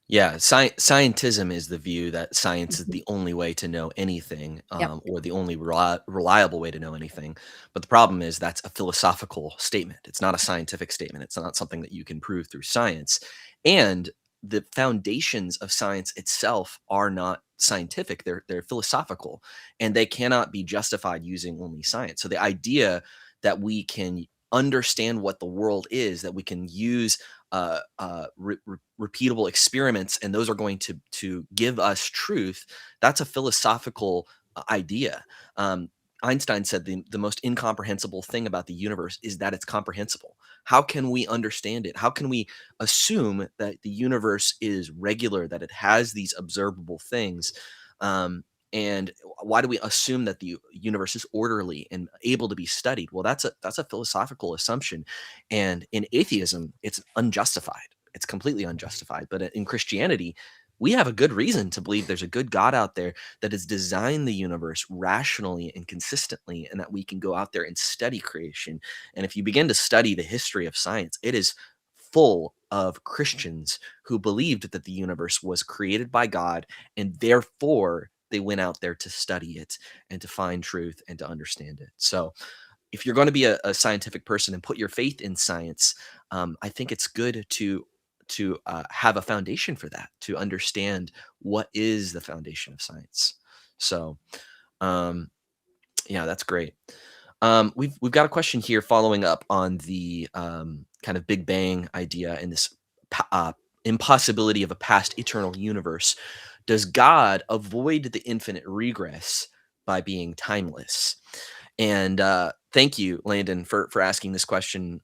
Speaker 1: Yeah, scientism is the view that science is
Speaker 4: Mhm.
Speaker 1: the only way to know anything,
Speaker 4: Yep.
Speaker 1: or the only reliable way to know anything. But the problem is that's a philosophical statement. It's not a scientific statement. It's not something that you can prove through science. And the foundations of science itself are not scientific. They're philosophical, and they cannot be justified using only science. So the idea that we can understand what the world is, that we can use repeatable experiments, and those are going to give us truth. That's a philosophical idea. Um, Einstein said the most incomprehensible thing about the universe is that it's comprehensible. How can we understand it? How can we assume that the universe is regular, that it has these observable things? Um, and why do we assume that the universe is orderly and able to be studied? Well, that's a philosophical assumption, and in atheism, it's unjustified. It's completely unjustified. But in Christianity, we have a good reason to believe there's a good God out there that has designed the universe rationally and consistently, and that we can go out there and study creation. And if you begin to study the history of science, it is full of Christians who believed that the universe was created by God, and therefore they went out there to study it and to find truth and to understand it. So, if you're going to be a scientific person and put your faith in science, I think it's good to have a foundation for that, to understand what is the foundation of science. So, um, yeah, that's great. We've got a question here following up on the kind of Big Bang idea and this impossibility of a past eternal universe. Does God avoid the infinite regress by being timeless? And thank you, Landon, for asking this question.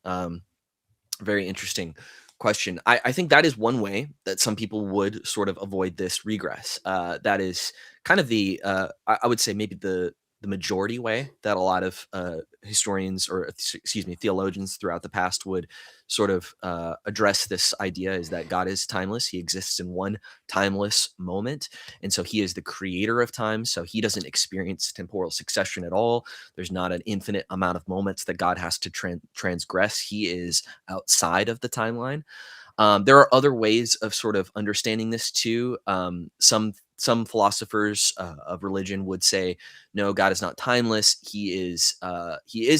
Speaker 1: Very interesting question. I think that is one way that some people would sort of avoid this regress. That is kind of I would say maybe the majority way that a lot of historians, or excuse me, theologians throughout the past would sort of address this idea, is that God is timeless. He exists in one timeless moment. And so he is the creator of time. So he doesn't experience temporal succession at all. There's not an infinite amount of moments that God has to transgress. He is outside of the timeline. There are other ways of sort of understanding this too. Some philosophers of religion would say, no, God is not timeless. He is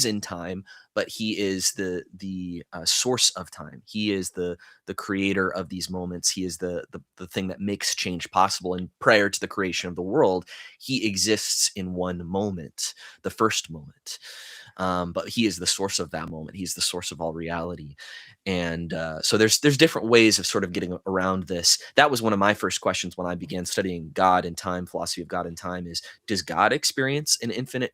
Speaker 1: in time, but he is the source of time. He is the creator of these moments. He is the thing that makes change possible. And prior to the creation of the world, he exists in one moment, the first moment. But he is the source of that moment. He's the source of all reality. And so there's different ways of sort of getting around this. That was one of my first questions when I began studying God and time, philosophy of God and time, is, does God experience an infinite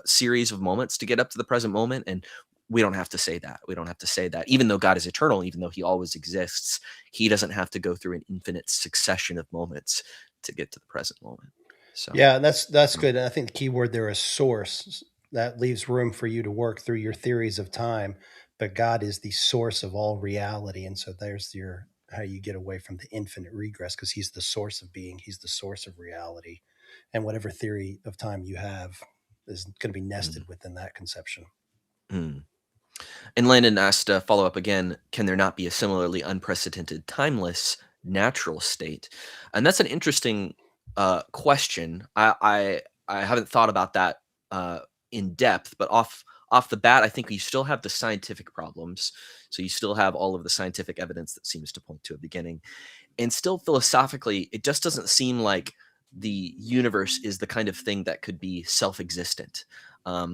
Speaker 1: series of moments to get up to the present moment? And we don't have to say that. We don't have to say that. Even though God is eternal, even though he always exists, he doesn't have to go through an infinite succession of moments to get to the present moment. So
Speaker 3: Yeah, that's good. And I think the key word there is source. That leaves room for you to work through your theories of time, but God is the source of all reality. And so there's your how you get away from the infinite regress, because he's the source of being, he's the source of reality. And whatever theory of time you have is going to be nested within that conception.
Speaker 1: mm. And Landon asked to follow up again, can there not be a similarly unprecedented, timeless, natural state? And that's an interesting question. I haven't thought about that in depth, but off the bat, I think you still have the scientific problems. So you still have all of the scientific evidence that seems to point to a beginning. And still philosophically, it just doesn't seem like the universe is the kind of thing that could be self-existent.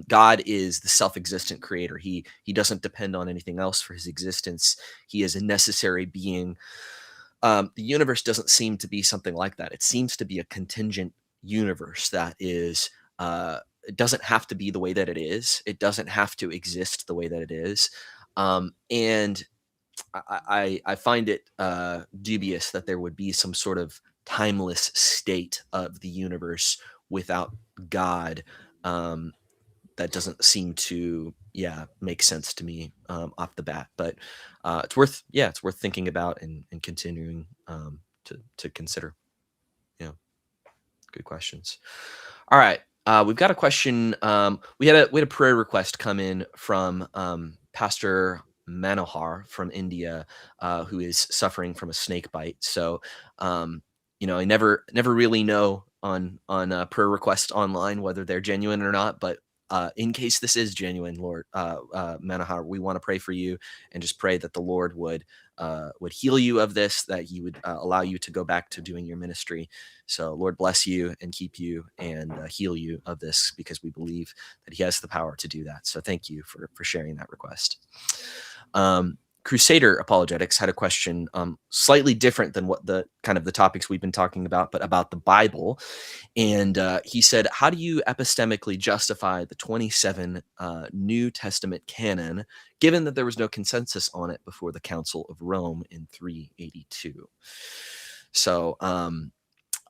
Speaker 1: God is the self-existent creator. He doesn't depend on anything else for his existence. He is a necessary being. The universe doesn't seem to be something like that. It seems to be a contingent universe that is. It doesn't have to be the way that it is. It doesn't have to exist the way that it is. And I find it dubious that there would be some sort of timeless state of the universe without God. That doesn't seem to make sense to me off the bat. But it's worth thinking about and continuing to consider. Yeah, good questions. All right. We've got a question. We had a prayer request come in from Pastor Manohar from India, who is suffering from a snake bite. So, I never really know on prayer requests online whether they're genuine or not. But in case this is genuine, Lord Manohar, we want to pray for you and just pray that the Lord would heal you of this, that He would allow you to go back to doing your ministry. So, Lord, bless you and keep you and heal you of this, because we believe that He has the power to do that. So, thank you for sharing that request. Crusader Apologetics had a question slightly different than what the topics we've been talking about, but about the Bible. And he said, how do you epistemically justify the 27 New Testament canon, given that there was no consensus on it before the Council of Rome in 382? So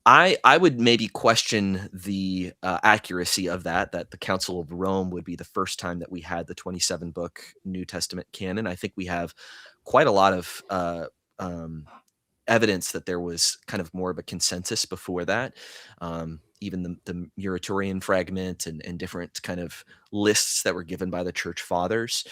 Speaker 1: I would maybe question the accuracy of that the Council of Rome would be the first time that we had the 27-book New Testament canon. I think we have quite a lot of evidence that there was kind of more of a consensus before that. Even the Muratorian fragment and different kind of lists that were given by the church fathers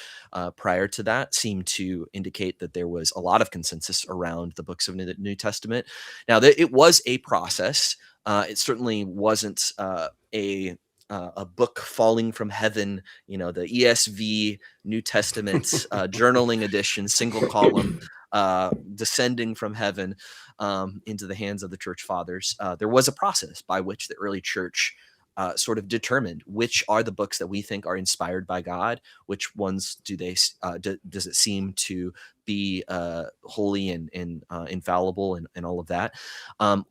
Speaker 1: prior to that seem to indicate that there was a lot of consensus around the books of the New Testament. Now, it was a process. It certainly wasn't a book falling from heaven, the ESV New Testament journaling edition, single column, descending from heaven into the hands of the church fathers. There was a process by which the early church sort of determined which are the books that we think are inspired by God, which ones does it seem to be holy and infallible and all of that.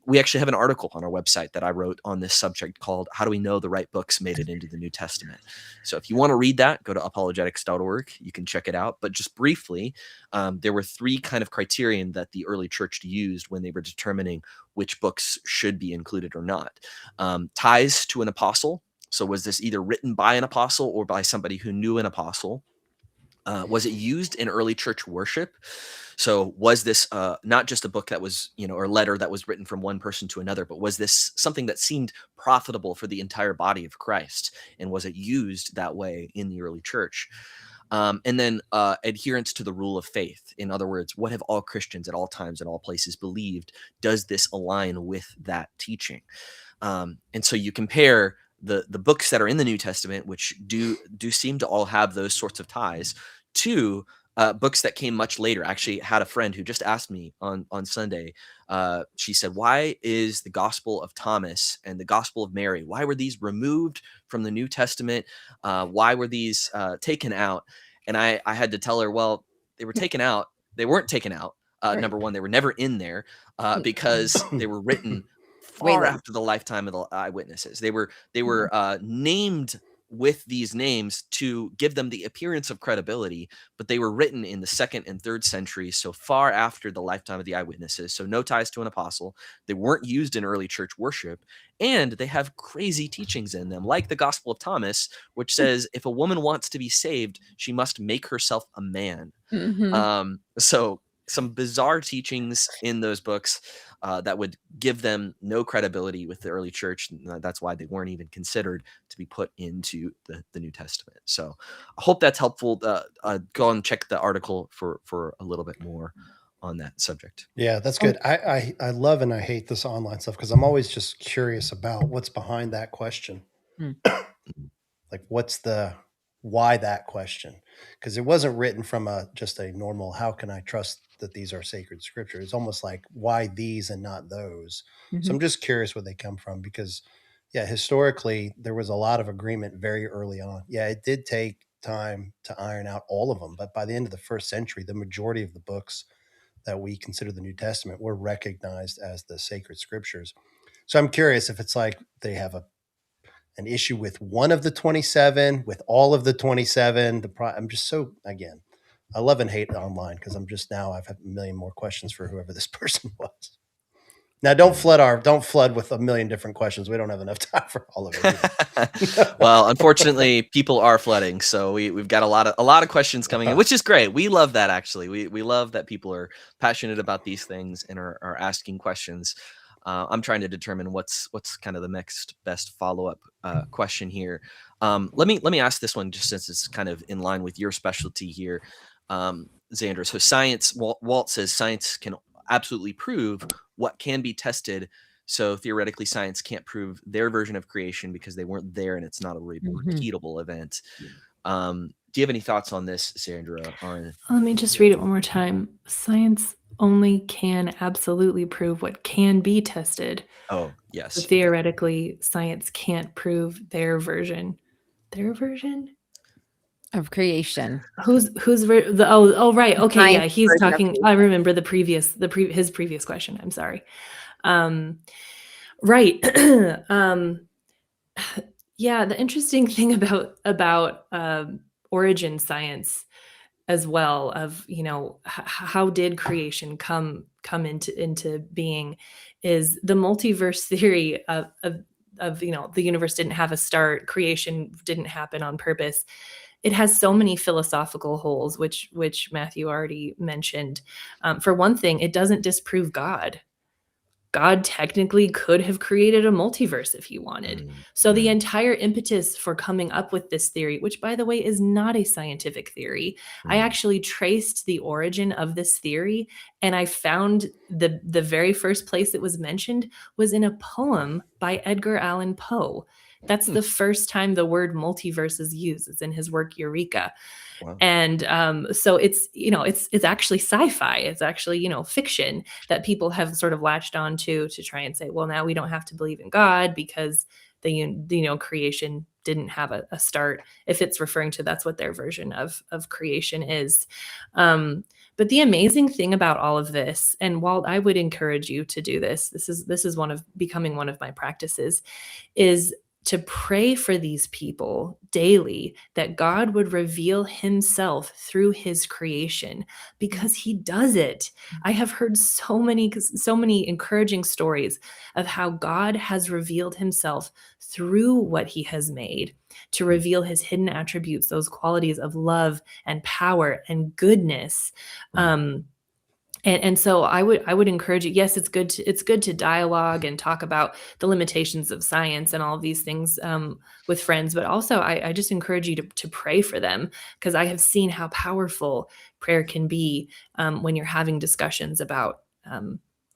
Speaker 1: We actually have an article on our website that I wrote on this subject called "How Do We Know the Right Books Made It into the New Testament?" So if you want to read that, go to apologetics.org. You can check it out. But just briefly, there were three kind of criterion that the early church used when they were determining which books should be included or not. Ties to an apostle. So was this either written by an apostle or by somebody who knew an apostle? Was it used in early church worship? So was this not just a book that was, or a letter that was written from one person to another, but was this something that seemed profitable for the entire body of Christ? And was it used that way in the early church? And then adherence to the rule of faith. In other words, what have all Christians at all times and all places believed? Does this align with that teaching? And so you compare the books that are in the New Testament, which do seem to all have those sorts of ties, to books that came much later. I actually had a friend who just asked me on Sunday. She said, "Why is the Gospel of Thomas and the Gospel of Mary? Why were these removed from the New Testament? Why were these taken out?" And I had to tell her, well, they were taken out. They weren't taken out.
Speaker 4: Right.
Speaker 1: Number one, they were never in there because they were written
Speaker 4: Way
Speaker 1: far
Speaker 4: late.
Speaker 1: after the lifetime of the eyewitnesses. They were named with these names to give them the appearance of credibility, but they were written in the 2nd and 3rd centuries, so far after the lifetime of the eyewitnesses. So no ties to an apostle. They weren't used in early church worship, and they have crazy teachings in them, like the Gospel of Thomas, which says if a woman wants to be saved, she must make herself a man. So some bizarre teachings in those books that would give them no credibility with the early church. That's why they weren't even considered to be put into the New Testament. So I hope that's helpful. Go and check the article for a little bit more on that subject.
Speaker 3: Yeah, that's good. I love and I hate this online stuff because I'm always just curious about what's behind that question. Like, why that question? Because it wasn't written from just a normal, how can I trust that these are sacred scripture? It's almost like, why these and not those? So I'm just curious where they come from because, yeah, historically, there was a lot of agreement very early on. Yeah, it did take time to iron out all of them. But by the end of the 1st century, the majority of the books that we consider the New Testament were recognized as the sacred scriptures. So I'm curious if it's like they have an issue with one of the 27, with all of the 27. I'm just so, again, I love and hate online because I've had a million more questions for whoever this person was. Now, don't flood with a million different questions. We don't have enough time for all of it.
Speaker 1: Well, unfortunately, people are flooding, so we've got a lot of questions coming in, which is great. We love that, actually. We love that people are passionate about these things and are asking questions. I'm trying to determine what's kind of the next best follow-up question here. Let me ask this one, just since it's kind of in line with your specialty here. Xandra. So science, Walt says science can absolutely prove what can be tested. So theoretically, science can't prove their version of creation because they weren't there and it's not a repeatable event. Do you have any thoughts on this, Xandra?
Speaker 2: Let me just read it one more time. Science only can absolutely prove what can be tested.
Speaker 1: Oh, yes.
Speaker 2: So theoretically, science can't prove their version. Their version?
Speaker 4: Of creation.
Speaker 2: Right. Okay,
Speaker 4: Science
Speaker 2: yeah, he's
Speaker 4: version of
Speaker 2: talking. I remember his previous question. I'm sorry. Right. Yeah, the interesting thing about origin science as well, of how did creation come into being, is the multiverse theory of the universe didn't have a start, creation didn't happen on purpose. It has so many philosophical holes, which Matthew already mentioned. For one thing, it doesn't disprove God. God technically could have created a multiverse if he wanted. So the entire impetus for coming up with this theory, which by the way is not a scientific theory, I actually traced the origin of this theory, and I found the very first place it was mentioned was in a poem by Edgar Allan Poe. That's the first time the word multiverse is used. It's in his work Eureka.
Speaker 1: Wow.
Speaker 2: And so it's actually sci-fi. It's actually, fiction that people have sort of latched on to try and say, well, now we don't have to believe in God because the creation didn't have a start, if it's referring to that's what their version of creation is. But the amazing thing about all of this, and Walt, I would encourage you to do this. This is becoming one of my practices, is to pray for these people daily, that God would reveal himself through his creation, because he does it. I have heard so many encouraging stories of how God has revealed himself through what he has made, to reveal his hidden attributes, those qualities of love and power and goodness. And so I would encourage you. Yes, it's good to dialogue and talk about the limitations of science and all of these things with friends, but also I just encourage you to pray for them, because I have seen how powerful prayer can be when you're having discussions about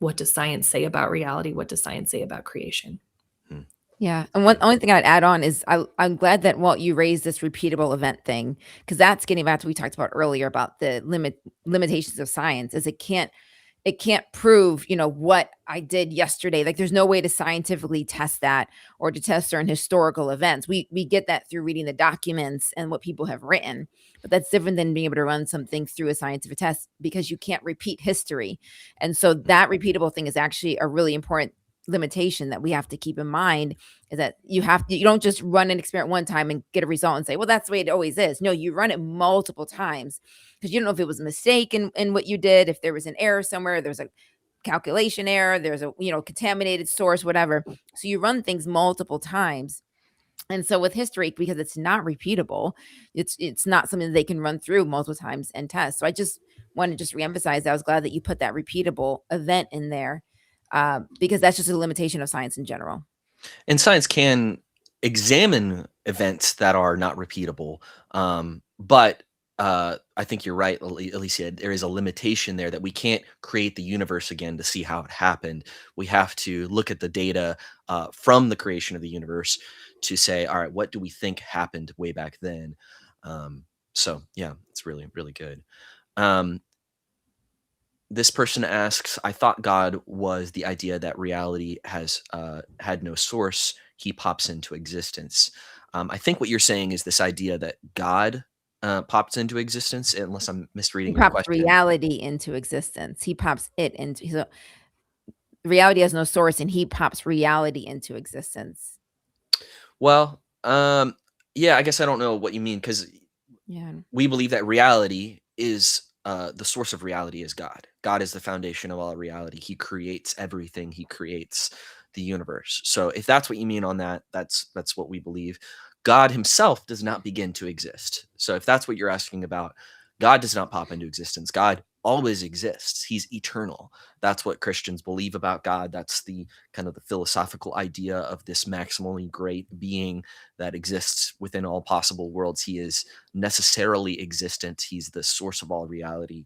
Speaker 2: what does science say about reality, what does science say about creation.
Speaker 4: Yeah. And only thing I'd add on is I'm glad that, Walt, you raised this repeatable event thing, because that's getting back to what we talked about earlier about the limitations of science, is it can't prove, what I did yesterday. Like, there's no way to scientifically test that, or to test certain historical events. We get that through reading the documents and what people have written, but that's different than being able to run something through a scientific test, because you can't repeat history. And so that repeatable thing is actually a really important limitation that we have to keep in mind, is that you don't just run an experiment one time and get a result and say, well, that's the way it always is. No, you run it multiple times, because you don't know if it was a mistake in what you did, if there was an error somewhere, there's a calculation error, there's a contaminated source, whatever. So you run things multiple times. And so with history, because it's not repeatable, it's not something that they can run through multiple times and test. So I just want to reemphasize that. I was glad that you put that repeatable event in there, because that's just a limitation of science in general.
Speaker 1: And science can examine events that are not repeatable, but I think you're right, Alicia. There is a limitation there, that we can't create the universe again to see how it happened. We have to look at the data from the creation of the universe to say, all right, what do we think happened way back then? So yeah, it's really, really good. This person asks, I thought God was the idea that reality has had no source. He pops into existence. I think what you're saying is this idea that God pops into existence, unless I'm misreading
Speaker 4: He
Speaker 1: your
Speaker 4: pops
Speaker 1: question.
Speaker 4: reality into existence. He pops it into, so reality has no source, and he pops reality into existence.
Speaker 1: Well, yeah, I guess I don't know what you mean, because we believe that reality is the source of reality is God. God is the foundation of all reality. He creates everything. He creates the universe. So if that's what you mean on that, that's what we believe. God himself does not begin to exist. So if that's what you're asking about, God does not pop into existence. God always exists. He's eternal. That's what Christians believe about God. That's the kind of the philosophical idea of this maximally great being that exists within all possible worlds. He is necessarily existent. He's the source of all reality.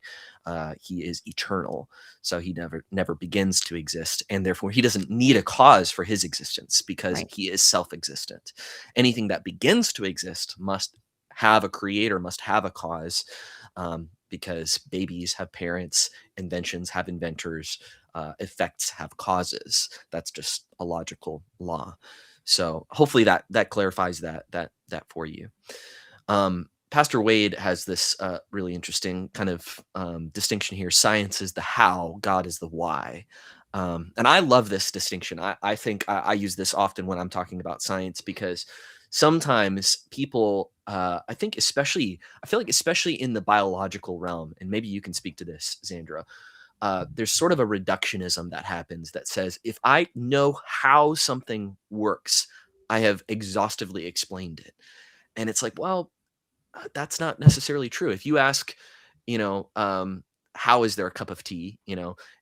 Speaker 1: He is eternal. So he never begins to exist, and therefore he doesn't need a cause for his existence because
Speaker 4: Right.
Speaker 1: he is self-existent. Anything that begins to exist must have a creator, must have a cause, because babies have parents, inventions have inventors, effects have causes. That's just a logical law. So hopefully that clarifies that for you. Pastor Wade has this really interesting kind of distinction here. Science is the how, God is the why. And I love this distinction. I think I use this often when I'm talking about science, because sometimes people, I feel like especially in the biological realm, and maybe you can speak to this, Xandra, there's sort of a reductionism that happens that says, if I know how something works, I have exhaustively explained it. And it's like, well, that's not necessarily true. If you ask, you know, how is there a cup of tea?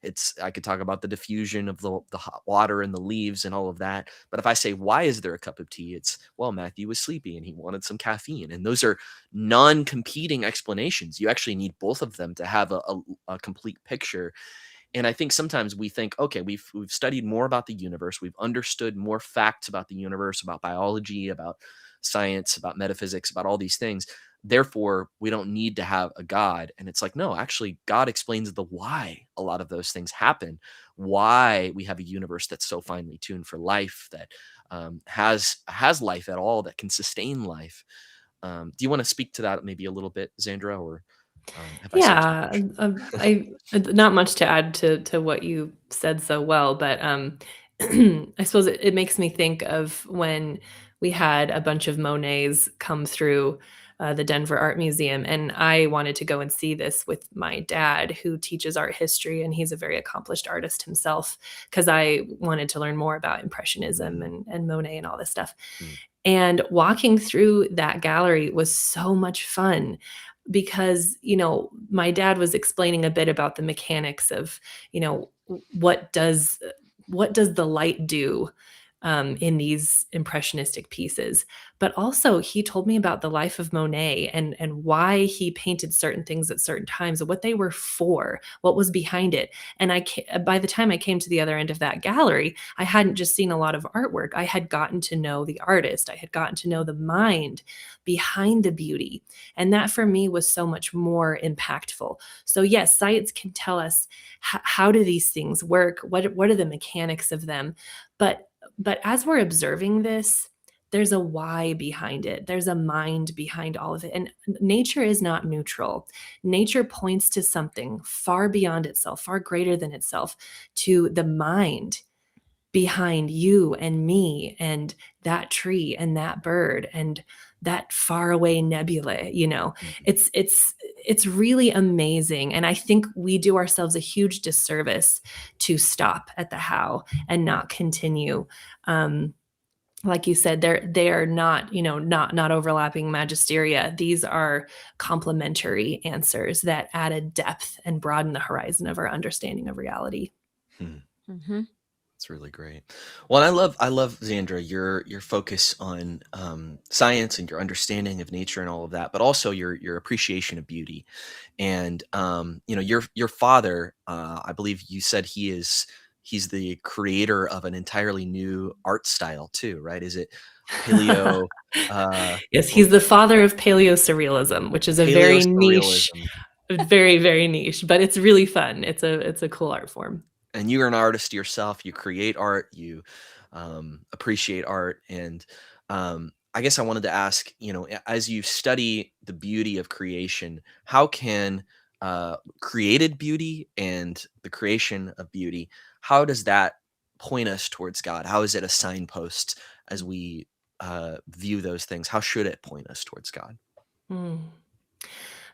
Speaker 1: It's I could talk about the diffusion of the hot water and the leaves and all of that. But if I say, why is there a cup of tea? It's, well, Matthew was sleepy and he wanted some caffeine. And those are non-competing explanations. You actually need both of them to have a complete picture. And I think sometimes we think, okay, we've studied more about the universe, we've understood more facts about the universe, about biology, about science, about metaphysics, about all these things. Therefore, we don't need to have a God. And it's like, no, actually, God explains the why a lot of those things happen, why we have a universe that's so finely tuned for life, that has life at all, that can sustain life. Do you want to speak to that maybe a little bit, Xandra, or have I said too
Speaker 2: Yeah,
Speaker 1: much?
Speaker 2: I not much to add to what you said so well, but I suppose it makes me think of when we had a bunch of Monets come through the Denver Art Museum, and I wanted to go and see this with my dad, who teaches art history, and he's a very accomplished artist himself, because I wanted to learn more about Impressionism and Monet and all this stuff.
Speaker 1: Mm.
Speaker 2: And walking through that gallery was so much fun because, my dad was explaining a bit about the mechanics of, what does the light do in these impressionistic pieces. But also he told me about the life of Monet and why he painted certain things at certain times and what they were for, what was behind it. And by the time I came to the other end of that gallery, I hadn't just seen a lot of artwork. I had gotten to know the artist. I had gotten to know the mind behind the beauty. And that for me was so much more impactful. So yes, science can tell us how do these things work? What are the mechanics of them? But as we're observing this, there's a why behind it. There's a mind behind all of it. And nature is not neutral. Nature points to something far beyond itself, far greater than itself, to the mind behind you and me and that tree and that bird and that faraway nebula.
Speaker 1: Mhm.
Speaker 2: It's really amazing. And I think we do ourselves a huge disservice to stop at the how and not continue. Like you said, they are not, not overlapping magisteria. These are complementary answers that add a depth and broaden the horizon of our understanding of reality.
Speaker 1: Hmm.
Speaker 4: Mm-hmm.
Speaker 1: It's really great. Well, and I love Xandra, your focus on science and your understanding of nature and all of that, but also your appreciation of beauty. And your father, I believe you said he's the creator of an entirely new art style too, right? Is it paleo
Speaker 2: Yes, he's the father of paleo-surrealism, which is a
Speaker 1: paleo
Speaker 2: very niche,
Speaker 1: surrealism?
Speaker 2: very, very niche, but it's really fun. It's a cool art form.
Speaker 1: And you're an artist yourself. You create art, you appreciate art. And I guess I wanted to ask, as you study the beauty of creation, how can created beauty and the creation of beauty, how does that point us towards God? How is it a signpost as we view those things? How should it point us towards God?
Speaker 2: Mm.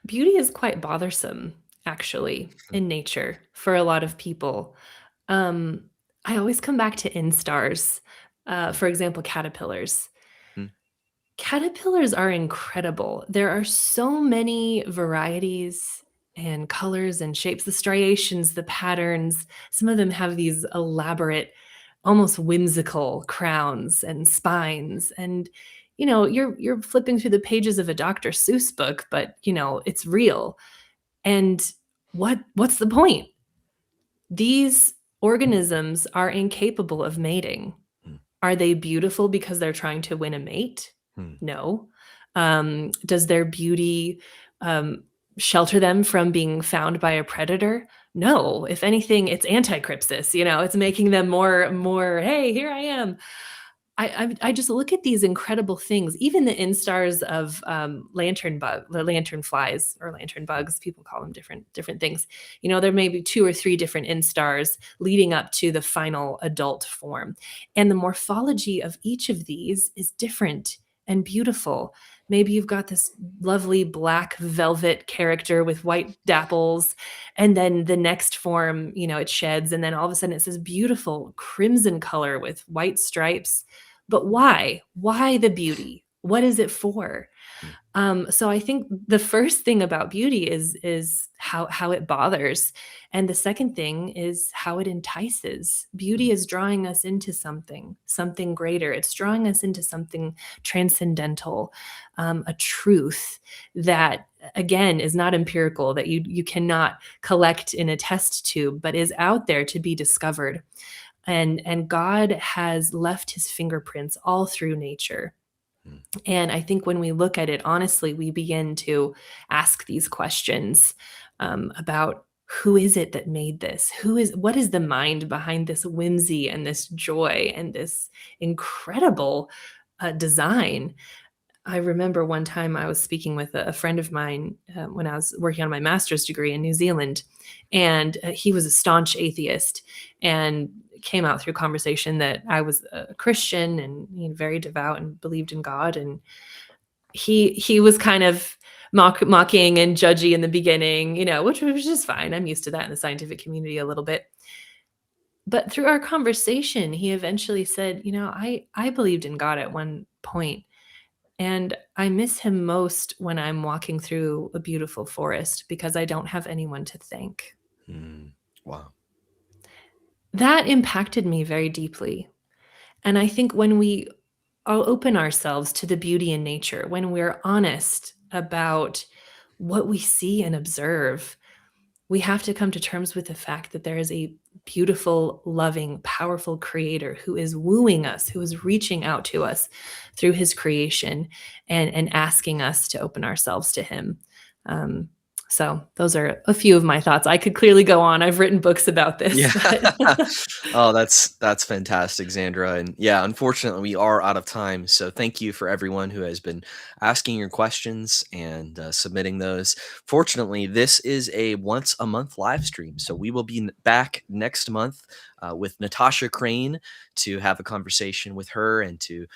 Speaker 2: Beauty is quite bothersome, actually, in nature for a lot of people. Um, I always come back to instars. For example, caterpillars.
Speaker 1: Mhm.
Speaker 2: Caterpillars are incredible. There are so many varieties and colors and shapes, the striations, the patterns. Some of them have these elaborate, almost whimsical crowns and spines. And you're flipping through the pages of a Dr. Seuss book, but it's real. And what's the point? These organisms are incapable of mating.
Speaker 1: Hmm.
Speaker 2: Are they beautiful because they're trying to win a mate?
Speaker 1: Hmm.
Speaker 2: No. Does their beauty shelter them from being found by a predator? No. If anything, it's anti-crypsis. It's making them more. Hey, here I am. I just look at these incredible things, even the instars of lantern flies or lantern bugs. People call them different things. There may be 2 or 3 different instars leading up to the final adult form, and the morphology of each of these is different and beautiful. Maybe you've got this lovely black velvet character with white dapples, and then the next form, it sheds, and then all of a sudden it's this beautiful crimson color with white stripes. But why? Why the beauty? What is it for? So I think the first thing about beauty is how it bothers. And the second thing is how it entices. Beauty is drawing us into something greater. It's drawing us into something transcendental, a truth that, again, is not empirical, that you cannot collect in a test tube, but is out there to be discovered. And God has left his fingerprints all through nature. And I think when we look at it honestly, we begin to ask these questions about who is it that made this? What is the mind behind this whimsy and this joy and this incredible design? I remember one time I was speaking with a friend of mine when I was working on my master's degree in New Zealand, and he was a staunch atheist, and came out through conversation that I was a Christian and very devout and believed in God. And he was kind of mocking and judgy in the beginning, which was just fine. I'm used to that in the scientific community a little bit. But through our conversation, he eventually said, I believed in God at one point, and I miss him most when I'm walking through a beautiful forest because I don't have anyone to thank.
Speaker 1: Wow.
Speaker 2: That impacted me very deeply. And I think when we open ourselves to the beauty in nature, when we're honest about what we see and observe, we have to come to terms with the fact that there is a beautiful, loving, powerful creator who is wooing us, who is reaching out to us through his creation and asking us to open ourselves to him. So those are a few of my thoughts. I could clearly go on. I've written books about this.
Speaker 1: Yeah. Oh, that's fantastic, Xandra. And yeah, unfortunately, we are out of time. So thank you for everyone who has been asking your questions and submitting those. Fortunately, this is a once a month live stream. So we will be back next month with Natasha Crane to have a conversation with her and to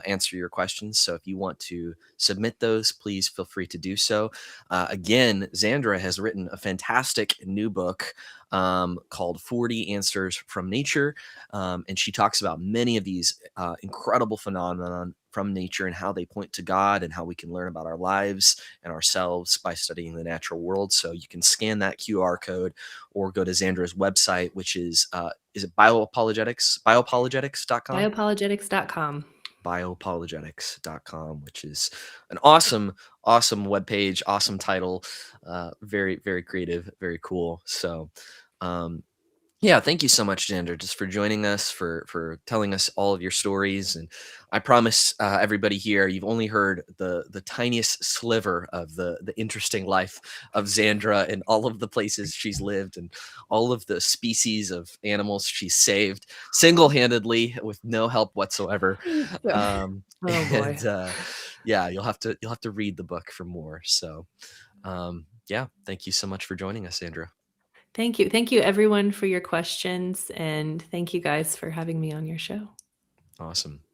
Speaker 1: answer your questions. So if you want to submit those, please feel free to do so. Again, Xandra has written a fantastic new book called 40 Answers from Nature. And she talks about many of these incredible phenomena from nature and how they point to God and how we can learn about our lives and ourselves by studying the natural world. So you can scan that QR code or go to Xandra's website, which is it Bioapologetics? Bioapologetics.com?
Speaker 2: Bioapologetics.com.
Speaker 1: Bioapologetics.com, which is an awesome webpage, awesome title, very, very creative, very cool. So, yeah, thank you so much, Xandra, just for joining us, for telling us all of your stories. And I promise everybody here, you've only heard the tiniest sliver of the interesting life of Xandra and all of the places she's lived and all of the species of animals she's saved single-handedly with no help whatsoever.
Speaker 2: Oh boy.
Speaker 1: And yeah, you'll have to read the book for more. So yeah, thank you so much for joining us, Xandra.
Speaker 2: Thank you. Thank you, everyone, for your questions. And thank you guys for having me on your show.
Speaker 1: Awesome.